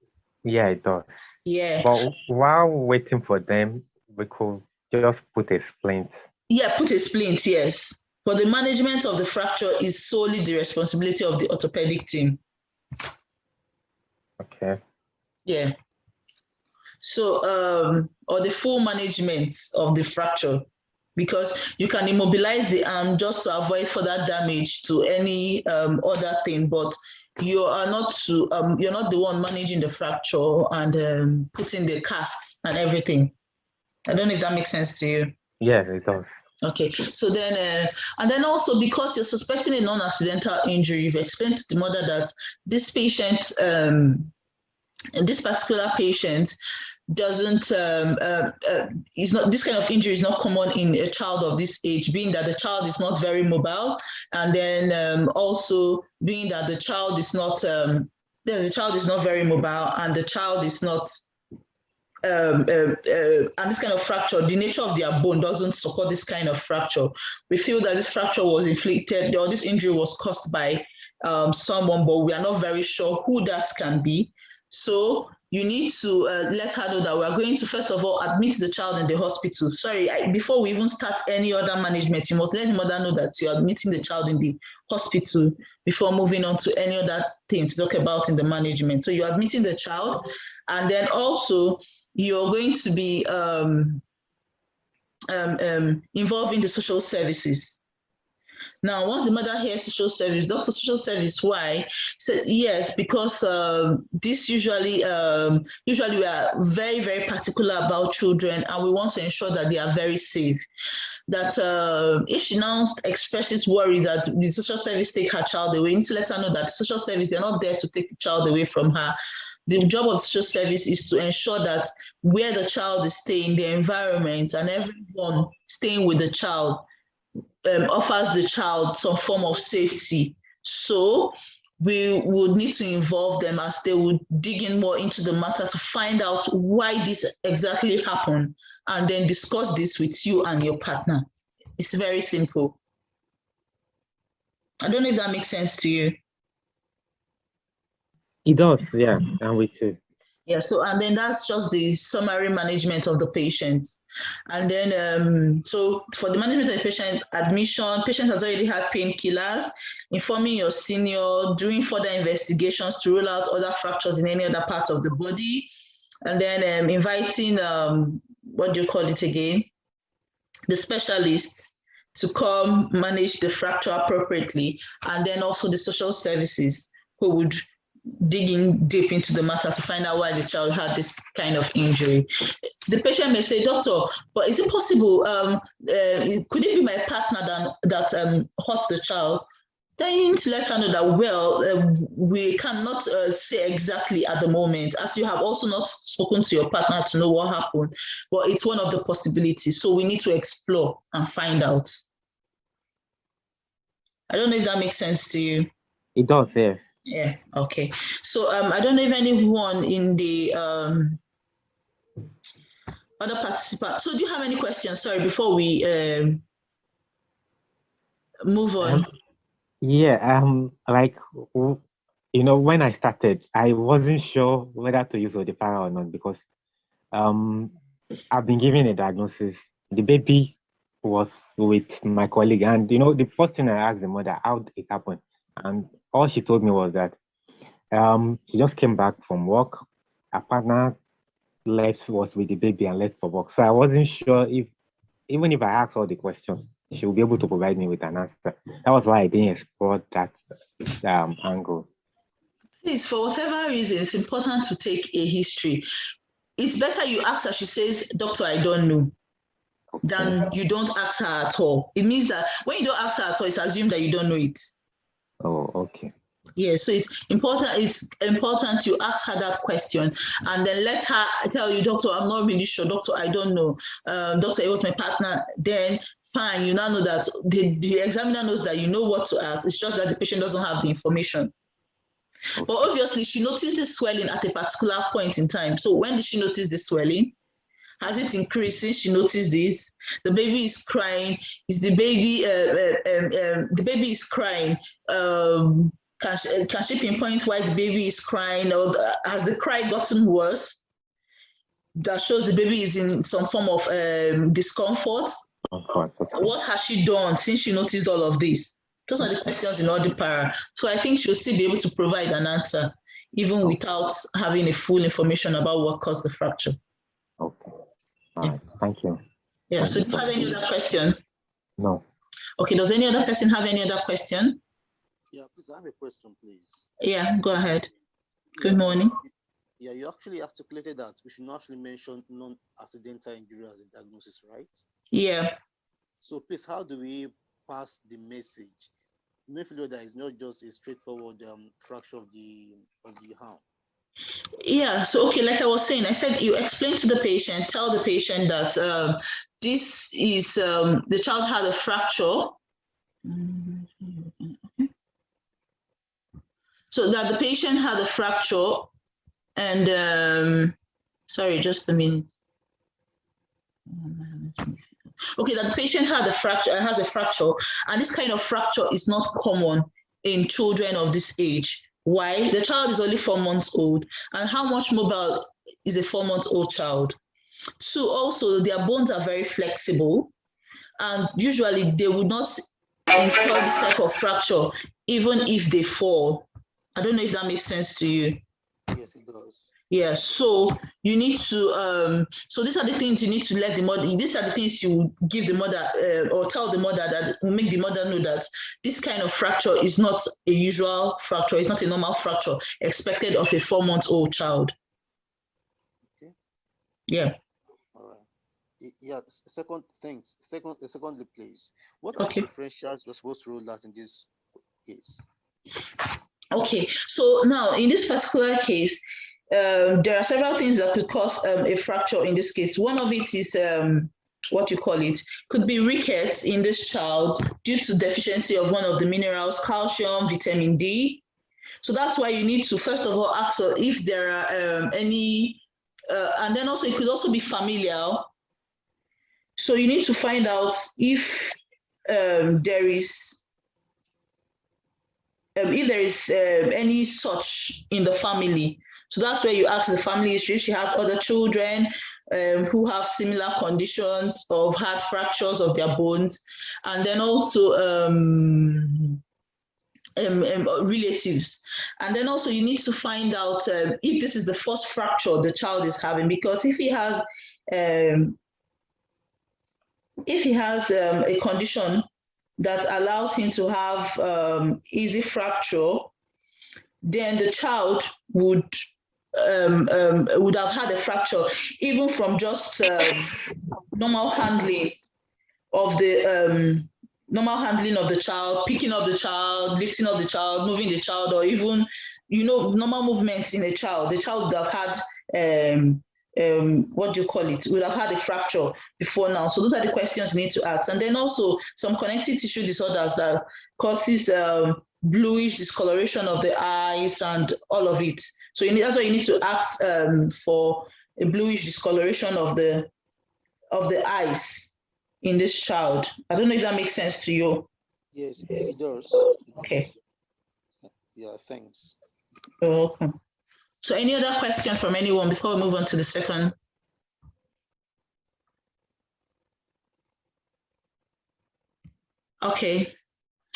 Yeah, it does. Yeah. But while waiting for them, we could just put a splint. Yeah, put a splint, yes. But the management of the fracture is solely the responsibility of the orthopedic team. Okay. Yeah. So, or the full management of the fracture, because you can immobilize the arm just to avoid further damage to any other thing, but you are not you're not the one managing the fracture and putting the casts and everything. I don't know if that makes sense to you. Yeah, it does. Okay, so then, and then also because you're suspecting a non-accidental injury, you've explained to the mother that this patient, this particular patient doesn't, is not, this kind of injury is not common in a child of this age, being that the child is not very mobile, and then also being that the child is not, the child is not very mobile, and the child is not, and this kind of fracture, the nature of their bone doesn't support this kind of fracture. We feel that this fracture was inflicted, or this injury was caused by someone, but we are not very sure who that can be. So you need to let her know that we are going to, first of all, admit the child in the hospital. Sorry, before we even start any other management, you must let the mother know that you are admitting the child in the hospital before moving on to any other things to talk about in the management. So you're admitting the child, and then also you're going to be involved in the social services. Now, once the mother hears social service, doctor, social service, why? Said yes, because this usually we are very, very particular about children, and we want to ensure that they are very safe. That if she now expresses worry that the social service take her child away, we need to let her know that social service, they're not there to take the child away from her. The job of social service is to ensure that where the child is staying, the environment, and everyone staying with the child offers the child some form of safety. So we would need to involve them as they would dig in more into the matter to find out why this exactly happened, and then discuss this with you and your partner. It's very simple. I don't know if that makes sense to you. It does, yeah, I'm with you. Yeah, so and then that's just the summary management of the patient. And then, so for the management of the patient, admission, patient has already had painkillers, informing your senior, doing further investigations to rule out other fractures in any other part of the body, and then inviting, what do you call it again? The specialists to come manage the fracture appropriately, and then also the social services who would digging deep into the matter to find out why the child had this kind of injury. The patient may say, doctor, but is it possible, could it be my partner that hurt the child? Then you need to let her know that, well, we cannot say exactly at the moment, as you have also not spoken to your partner to know what happened, but it's one of the possibilities. So we need to explore and find out. I don't know if that makes sense to you. It does, yeah. Yeah, okay. So I don't know if anyone in the other participants. So do you have any questions? Sorry, before we move on. Like, you know, when I started, I wasn't sure whether to use Odipara or not, because I've been given a diagnosis. The baby was with my colleague, and you know, the first thing I asked the mother, how did it happen? And all she told me was that she just came back from work. Her partner was with the baby and left for work. So I wasn't sure if, even if I asked all the questions, she would be able to provide me with an answer. That was why I didn't explore that angle. Please, for whatever reason, it's important to take a history. It's better you ask her, she says, doctor, I don't know, than you don't ask her at all. It means that when you don't ask her at all, it's assumed that you don't know it. Oh, okay. Yeah, so it's important you ask her that question, and then let her tell you, doctor, I'm not really sure, doctor, I don't know, doctor, it was my partner. Then fine, you now know that the examiner knows that you know what to ask. It's just that the patient doesn't have the information. Okay. But obviously she noticed the swelling at a particular point in time. So when did she notice the swelling? Has it increased since she noticed this? The baby is crying. Is the baby the baby is crying? Can she pinpoint why the baby is crying, or has the cry gotten worse? That shows the baby is in some form of discomfort. Okay. What has she done since she noticed all of this? Those are the questions in Odipara. So I think she'll still be able to provide an answer, even without having a full information about what caused the fracture. Okay. All right. Thank you. Yeah. So do you have any other question? No. Okay. Does any other person have any other question? Yeah, please, I have a question, please. Yeah, go ahead. Good morning. Yeah, you actually articulated that we should not actually mention non-accidental injury as a diagnosis, right? Yeah. So please, how do we pass the message? Make sure that it's not just a straightforward fracture of the arm. Yeah, so okay, like I was saying, I said you explain to the patient, tell the patient that this is, the child had a fracture. So that the patient had a fracture, and sorry, just a minute. Okay, that the patient had a fracture, has a fracture, and this kind of fracture is not common in children of this age. Why? The child is only 4 months old, and how much mobile is a 4-month-old child? Two, also, their bones are very flexible, and usually they would not incur this type of fracture even if they fall. I don't know if that makes sense to you. Yes, it does. Yeah, so you need to, so these are the things you need to let the mother, these are the things you give the mother or tell the mother, that will make the mother know that this kind of fracture is not a usual fracture, it's not a normal fracture expected of a 4-month-old child. Okay. Yeah. All right. Yeah, secondly, please, what are the differentials you're supposed to rule out in this case? Okay, so now in this particular case, there are several things that could cause a fracture in this case. One of it is what you call it, could be rickets in this child due to deficiency of one of the minerals, calcium, vitamin D. So that's why you need to first of all ask if there are any, and then also it could also be familial. So you need to find out if there is any such in the family. So that's where you ask the family history. She has other children who have similar conditions of heart fractures of their bones, and then also relatives. And then also you need to find out if this is the first fracture the child is having, because if he has a condition that allows him to have easy fracture, then the child would have had a fracture even from just normal handling of the child, picking up the child, lifting up the child, moving the child, or even normal movements in a child. The child would have had what do you call it? Would have had a fracture before now. So those are the questions you need to ask. And then also some connective tissue disorders that causes bluish discoloration of the eyes and all of it. So that's why you need to ask for a bluish discoloration of the eyes in this child. I don't know if that makes sense to you. Yes, it does. Okay. Yeah, thanks. You're welcome. So any other question from anyone before we move on to the second? Okay.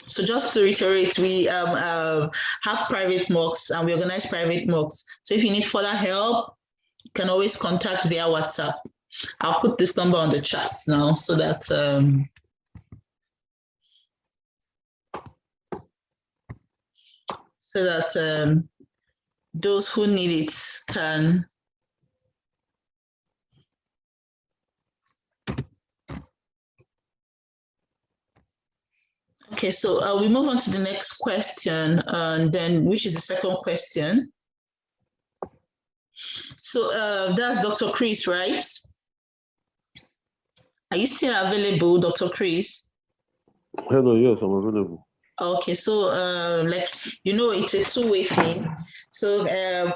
So just to reiterate, we have private mocks and we organize private mocks. So if you need further help, you can always contact via WhatsApp. I'll put this number on the chat now so that those who need it can. Okay, so we move on to the next question, and then which is the second question. So that's Dr. Chris, right? Are you still available, Dr. Chris? Hello, yes, I'm available. Okay, so it's a two-way thing. So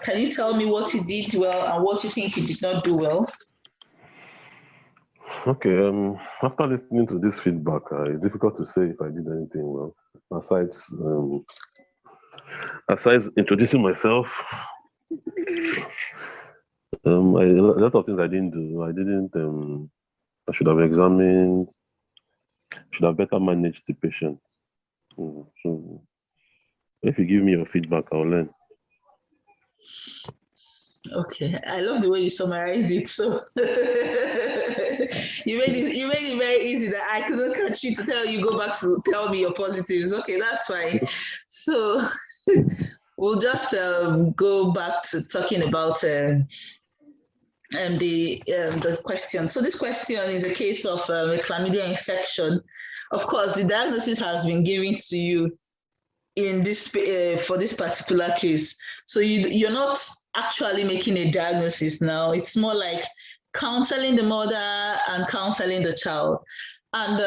can you tell me what you did well and what you think you did not do well? Okay, after listening to this feedback, it's difficult to say if I did anything well. Aside introducing myself, a lot of things I didn't do. I should have examined, should have better managed the patient. So if you give me your feedback, I'll learn. Okay, I love the way you summarized it. So you made it very easy that I couldn't catch you to tell you go back to tell me your positives. Okay, that's fine. So we'll just go back to talking about the question. So this question is a case of a chlamydia infection. Of course, the diagnosis has been given to you in this for this particular case. So you're not actually making a diagnosis now. It's more like counseling the mother and counseling the child. And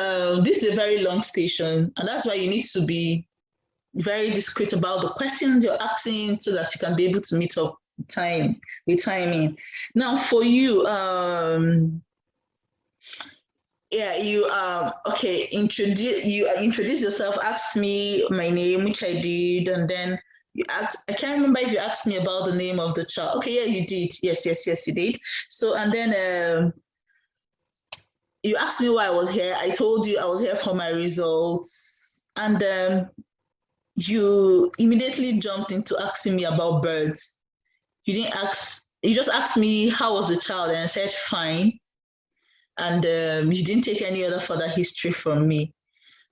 this is a very long station, and that's why you need to be very discreet about the questions you're asking so that you can be able to meet up with timing. Now for you, introduce yourself, asked me my name, which I did, and then you asked, I can't remember if you asked me about the name of the child. Okay, yeah, you did. Yes, you did. So, and then you asked me why I was here. I told you I was here for my results. And you immediately jumped into asking me about birds. You just asked me how was the child, and I said, fine. And you didn't take any other further history from me.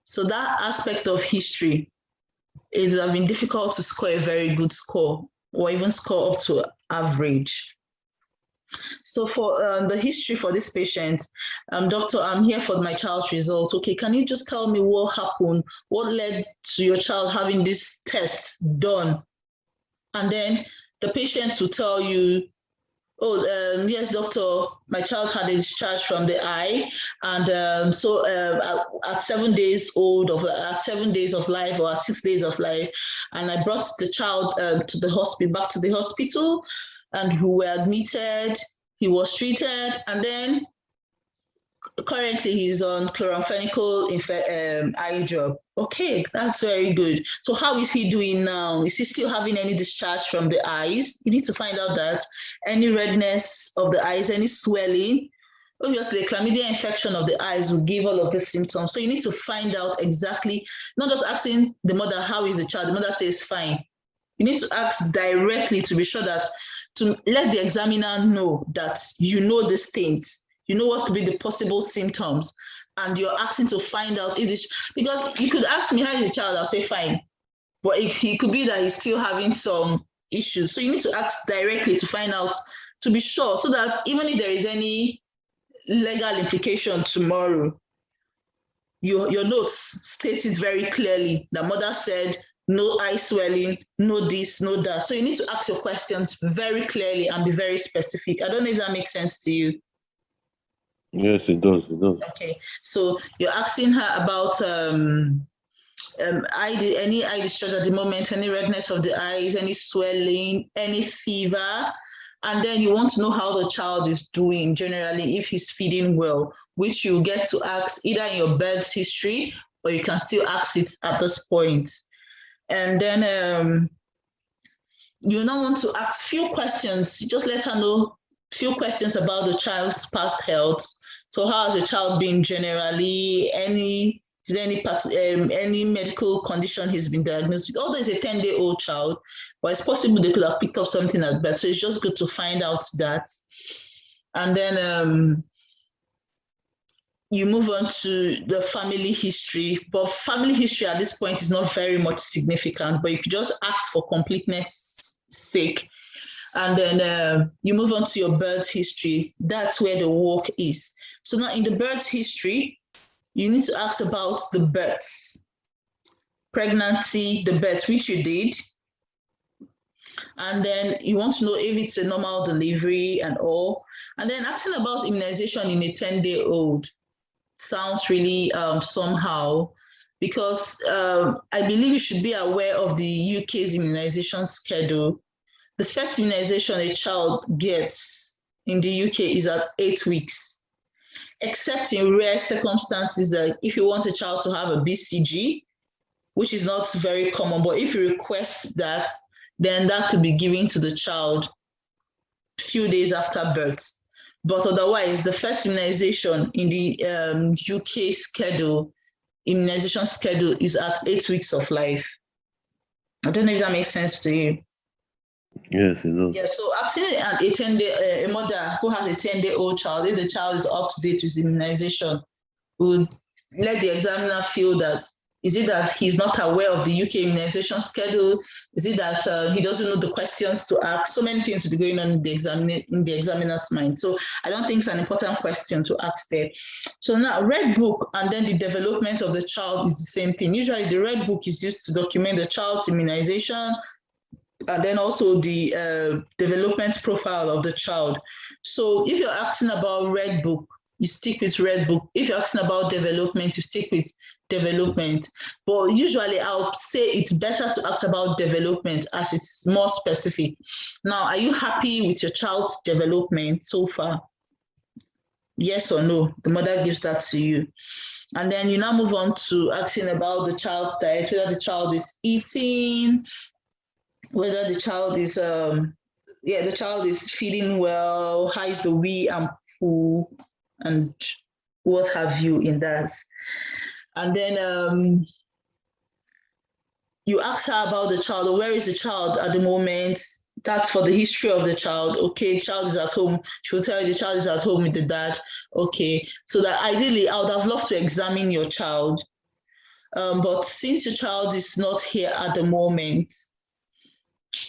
So that aspect of history, it would have been difficult to score a very good score or even score up to average. So for the history for this patient, doctor, I'm here for my child's results. Okay, can you just tell me what happened? What led to your child having this test done? And then the patient will tell you Oh, yes, doctor. My child had a discharge from the eye, and so at 7 days old, at 7 days of life, or at 6 days of life, and I brought the child to the hospital, back to the hospital, and who were admitted. He was treated, and then currently he's on chloramphenicol eye drop. Okay, that's very good. So how is he doing now? Is he still having any discharge from the eyes? You need to find out that. Any redness of the eyes, any swelling. Obviously, a chlamydia infection of the eyes will give all of the symptoms. So you need to find out exactly, not just asking the mother, how is the child? The mother says fine. You need to ask directly to be sure that, to let the examiner know that you know these things. You know what could be the possible symptoms, and you're asking to find out if this, because you could ask me, how is the child? I'll say fine, but it could be that he's still having some issues. So you need to ask directly to find out, to be sure, so that even if there is any legal implication tomorrow, your notes state it very clearly. The mother said no eye swelling, no this, no that. So you need to ask your questions very clearly and be very specific. I don't know if that makes sense to you. Yes, it does. It does. Okay, so you're asking her about any eye discharge at the moment, any redness of the eyes, any swelling, any fever, and then you want to know how the child is doing generally, if he's feeding well, which you get to ask either in your birth history, or you can still ask it at this point. And then you now want to ask few questions. Just let her know few questions about the child's past health. So how has the child been generally? Is there any medical condition he's been diagnosed with? Although it's a 10-day-old child, but it's possible they could have picked up something at birth. So it's just good to find out that. And then you move on to the family history. But family history at this point is not very much significant, but you could just ask for completeness sake. And then you move on to your birth history. That's where the work is. So now in the birth history, you need to ask about the births, pregnancy, the birth, which you did. And then you want to know if it's a normal delivery and all. And then asking about immunization in a 10-day-old sounds really somehow, because I believe you should be aware of the UK's immunization schedule. The first immunization a child gets in the UK is at 8 weeks, except in rare circumstances that if you want a child to have a BCG, which is not very common, but if you request that, then that could be given to the child a few days after birth. But otherwise, the first immunization in the UK schedule, immunization schedule, is at 8 weeks of life. I don't know if that makes sense to you. Yes, it does. Yeah, so actually a mother who has a 10-day-old child, if the child is up to date with immunization, would let the examiner feel that, is it that he's not aware of the UK immunization schedule? Is it that he doesn't know the questions to ask? So many things to be going on in the examiner's mind. So I don't think it's an important question to ask there. So now, red book and then the development of the child is the same thing. Usually the red book is used to document the child's immunization, and then also the development profile of the child. So if you're asking about red book, you stick with red book. If you're asking about development, you stick with development. But usually I'll say it's better to ask about development as it's more specific. Now, are you happy with your child's development so far? Yes or no? The mother gives that to you. And then you now move on to asking about the child's diet, whether the child is eating, whether the child is the child is feeding well, how is the wee and poo, and what have you in that. And then you ask her about the child, where is the child at the moment? That's for the history of the child. Okay, child is at home. She'll tell you the child is at home with the dad. Okay, so that ideally I would have loved to examine your child. But since your child is not here at the moment,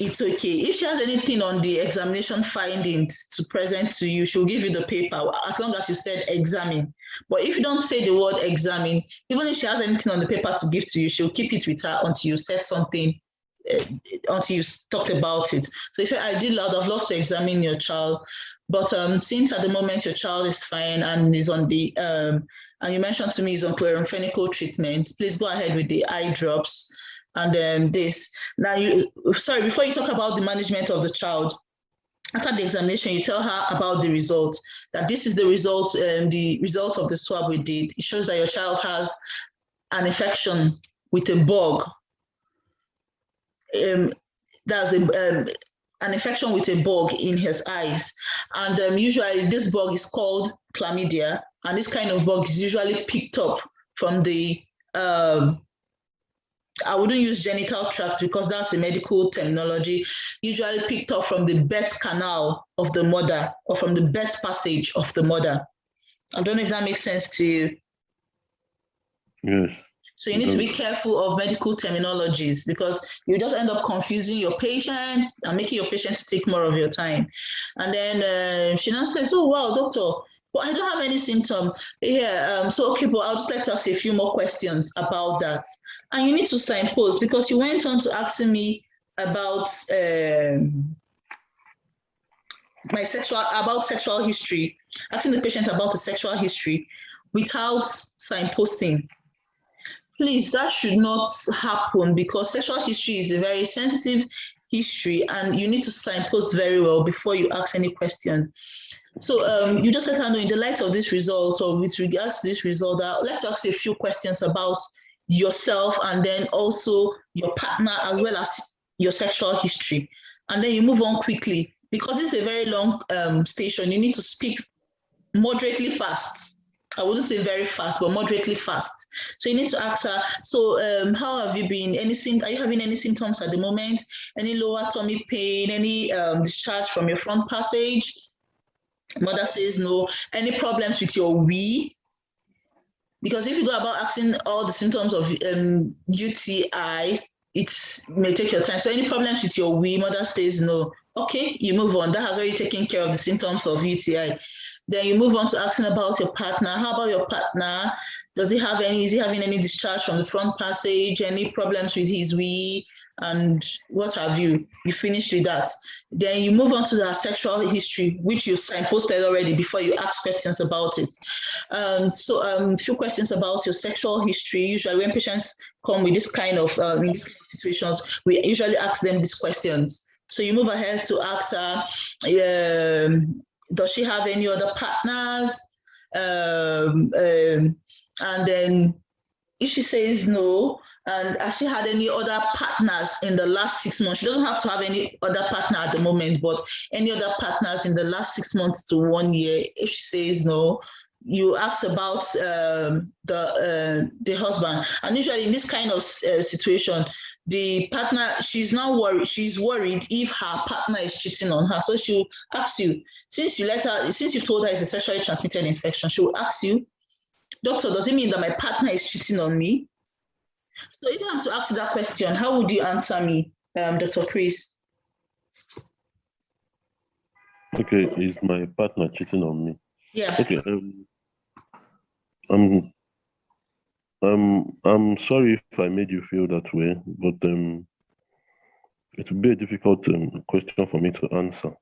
it's okay. If she has anything on the examination findings to present to you, she'll give you the paper as long as you said examine. But if you don't say the word examine, even if she has anything on the paper to give to you, she'll keep it with her until you said something until you talked about it. So he said, ideally, I'd have loved to examine your child, but since at the moment your child is fine and is on the, and you mentioned to me he's on chloramphenicol treatment, please go ahead with the eye drops and then this. Now, sorry, before you talk about the management of the child, after the examination, you tell her about the result, that this is the result of the swab we did. It shows that your child has an infection with a bug. There's an infection with a bug in his eyes. And usually this bug is called Chlamydia. And this kind of bug is usually picked up from the, I wouldn't use genital tract because that's a medical terminology, usually picked up from the birth canal of the mother or from the birth passage of the mother. I don't know if that makes sense to you. Yes. So you need to be careful of medical terminologies because you just end up confusing your patient and making your patient take more of your time. And then she now says, oh, wow, doctor, but I don't have any symptom. Yeah, so okay, but I'll just like to ask you a few more questions about that. And you need to signpost because you went on to asking me about sexual history, asking the patient about the sexual history without signposting. Please, that should not happen because sexual history is a very sensitive history and you need to signpost very well before you ask any question. So you just let her know in the light of this result or with regards to this result, I'd like to ask you a few questions about yourself and then also your partner as well as your sexual history. And then you move on quickly because it's a very long station. You need to speak moderately fast. I wouldn't say very fast, but moderately fast. So you need to ask her, so how have you been? Are you having any symptoms at the moment? Any lower tummy pain? Any discharge from your front passage? Mother says no. Any problems with your wee? Because if you go about asking all the symptoms of UTI, it may take your time. So any problems with your wee? Mother says no. Okay, you move on. That has already taken care of the symptoms of UTI. Then you move on to asking about your partner. How about your partner? Is he having any discharge from the front passage? Any problems with his wee? And what have you? You finished with that. Then you move on to the sexual history, which you signposted already before you ask questions about it. So a few questions about your sexual history. Usually when patients come with this kind of in these situations, we usually ask them these questions. So you move ahead to ask her, does she have any other partners? And then if she says no, and has she had any other partners in the last 6 months? She doesn't have to have any other partner at the moment, but any other partners in the last 6 months to 1 year. If she says no, you ask about the husband. And usually in this kind of situation, the partner, she's now worried. She's worried if her partner is cheating on her. So she'll ask you, since you've told her it's a sexually transmitted infection, she'll ask you, doctor, does it mean that my partner is cheating on me? So if I have to ask you that question, how would you answer me, Dr. Chris? Okay, is my partner cheating on me? Yeah. Okay. I'm sorry if I made you feel that way, but it would be a difficult question for me to answer.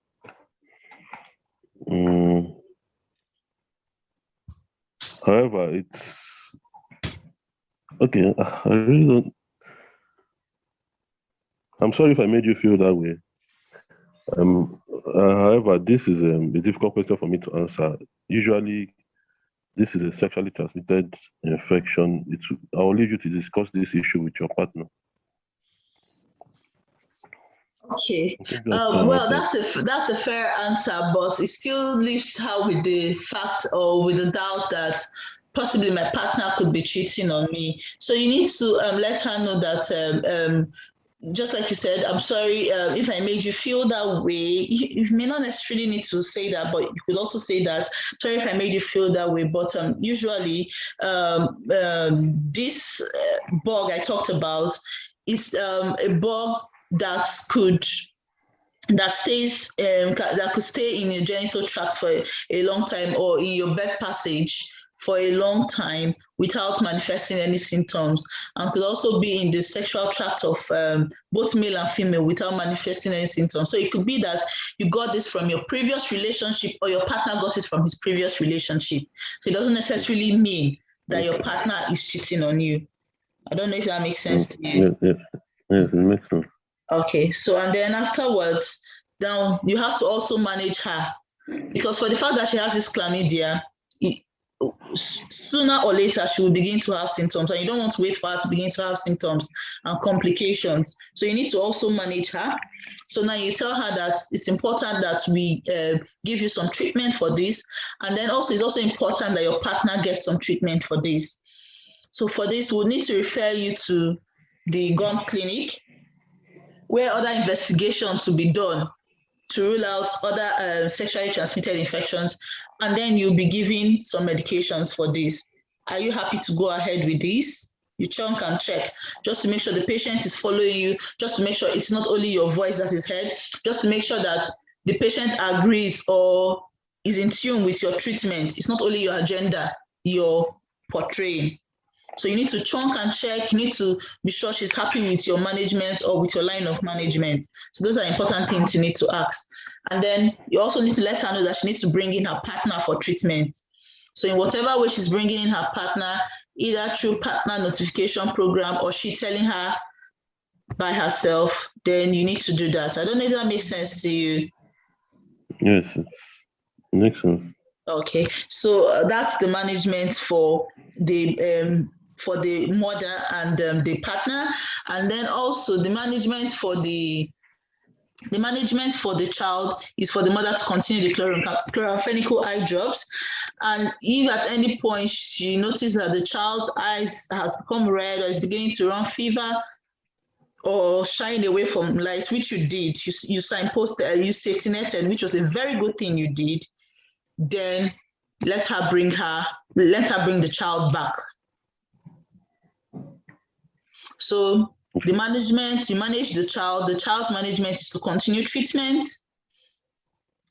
However, it's okay. I really don't. I'm sorry if I made you feel that way. However, this is a difficult question for me to answer. Usually, this is a sexually transmitted infection. I'll leave you to discuss this issue with your partner. Okay. Well, that's a fair answer, but it still leaves her with the fact or with the doubt that possibly my partner could be cheating on me. So you need to let her know that, just like you said, I'm sorry if I made you feel that way. You may not necessarily need to say that, but you could also say that, sorry if I made you feel that way. But usually this bug I talked about is a bug that could stay in your genital tract for a long time or in your birth passage for a long time without manifesting any symptoms, and could also be in the sexual tract of both male and female without manifesting any symptoms. So it could be that you got this from your previous relationship, or your partner got it from his previous relationship. So it doesn't necessarily mean that your partner is cheating on you. I don't know if that makes sense to you. Yes, it makes sense. Okay, so and then afterwards, now you have to also manage her, because for the fact that she has this chlamydia, sooner or later she will begin to have symptoms, and you don't want to wait for her to begin to have symptoms and complications. So you need to also manage her. So now you tell her that it's important that we give you some treatment for this, and then also it's also important that your partner gets some treatment for this. So for this, we'll need to refer you to the gum clinic, where other investigations will be done to rule out other sexually transmitted infections, and then you'll be given some medications for this. Are you happy to go ahead with this? You chunk and check, just to make sure the patient is following you, just to make sure it's not only your voice that is heard, just to make sure that the patient agrees or is in tune with your treatment. It's not only your agenda you're portraying. So you need to chunk and check. You need to be sure she's happy with your management or with your line of management. So those are important things you need to ask. And then you also need to let her know that she needs to bring in her partner for treatment. So in whatever way she's bringing in her partner, either through partner notification program or she telling her by herself, then you need to do that. I don't know if that makes sense to you. Yes, it makes sense. Okay, so that's the management for the mother and the partner, and then also the management for the child is for the mother to continue the chloramphenicol eye drops. And if at any point she notices that the child's eyes has become red or is beginning to run fever or shying away from light, which you did, you signposted, you safety netted, which was a very good thing you did, then let her bring the child back. So the management, you manage the child's management is to continue treatment,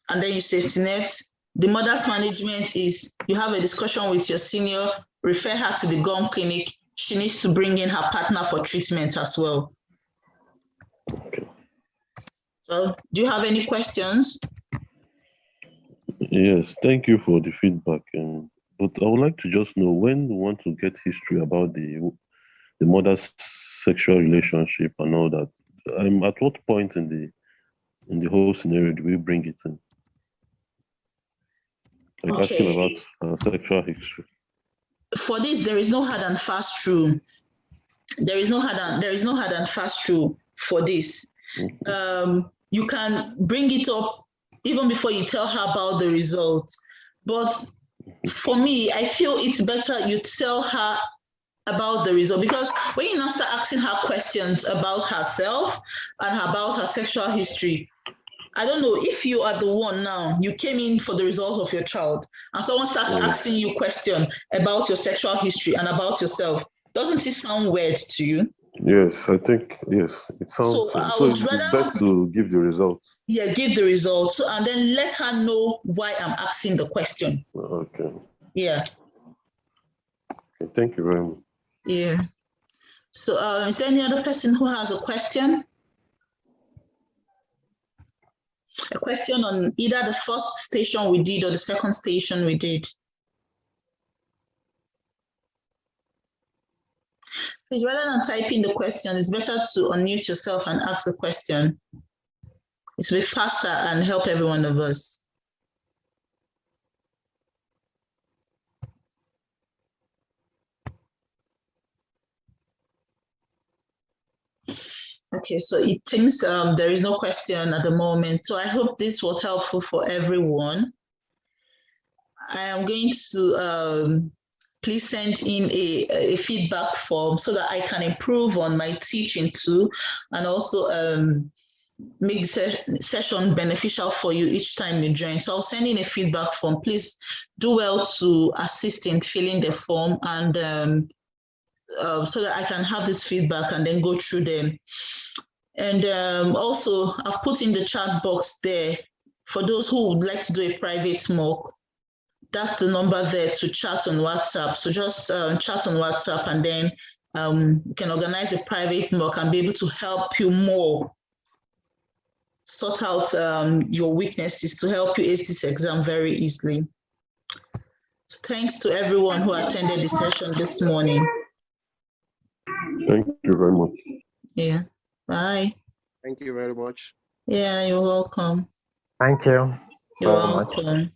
and then you safety net. The mother's management is you have a discussion with your senior, refer her to the gum clinic. She needs to bring in her partner for treatment as well. Okay. So do you have any questions? Yes, thank you for the feedback. But I would like to just know, when we want to get history about the mother's sexual relationship and all that, at what point in the whole scenario do we bring it in? Like asking about sexual history. For this, there is no hard and fast rule. There is no hard and fast rule for this. Mm-hmm. You can bring it up even before you tell her about the result. But for me, I feel it's better you tell her about the result, because when you now start asking her questions about herself and about her sexual history, I don't know if you are the one now, you came in for the result of your child and someone starts asking you questions about your sexual history and about yourself. Doesn't it sound weird to you? Yes, I think, yes. It sounds so it's best to give the result. Yeah, give the result. So, and then let her know why I'm asking the question. Okay. Yeah. Okay, thank you very much. Yeah. So is there any other person who has a question? A question on either the first station we did or the second station we did? Please, rather than typing the question, it's better to unmute yourself and ask the question. It will be faster and help every one of us. Okay, so it seems there is no question at the moment. So I hope this was helpful for everyone. I am going to please send in a feedback form so that I can improve on my teaching too, and also make the session beneficial for you each time you join. So I'll send in a feedback form. Please do well to assist in filling the form, and so that I can have this feedback and then go through them. And also, I've put in the chat box there for those who would like to do a private mock. that's the number there to chat on WhatsApp. So just chat on WhatsApp, and then we can organize a private mock and be able to help you more sort out your weaknesses to help you ace this exam very easily. So thanks to everyone who attended the session this morning. Thank you very much. Yeah, bye. Thank you very much. Yeah, you're welcome. Thank you. You're very much. welcome.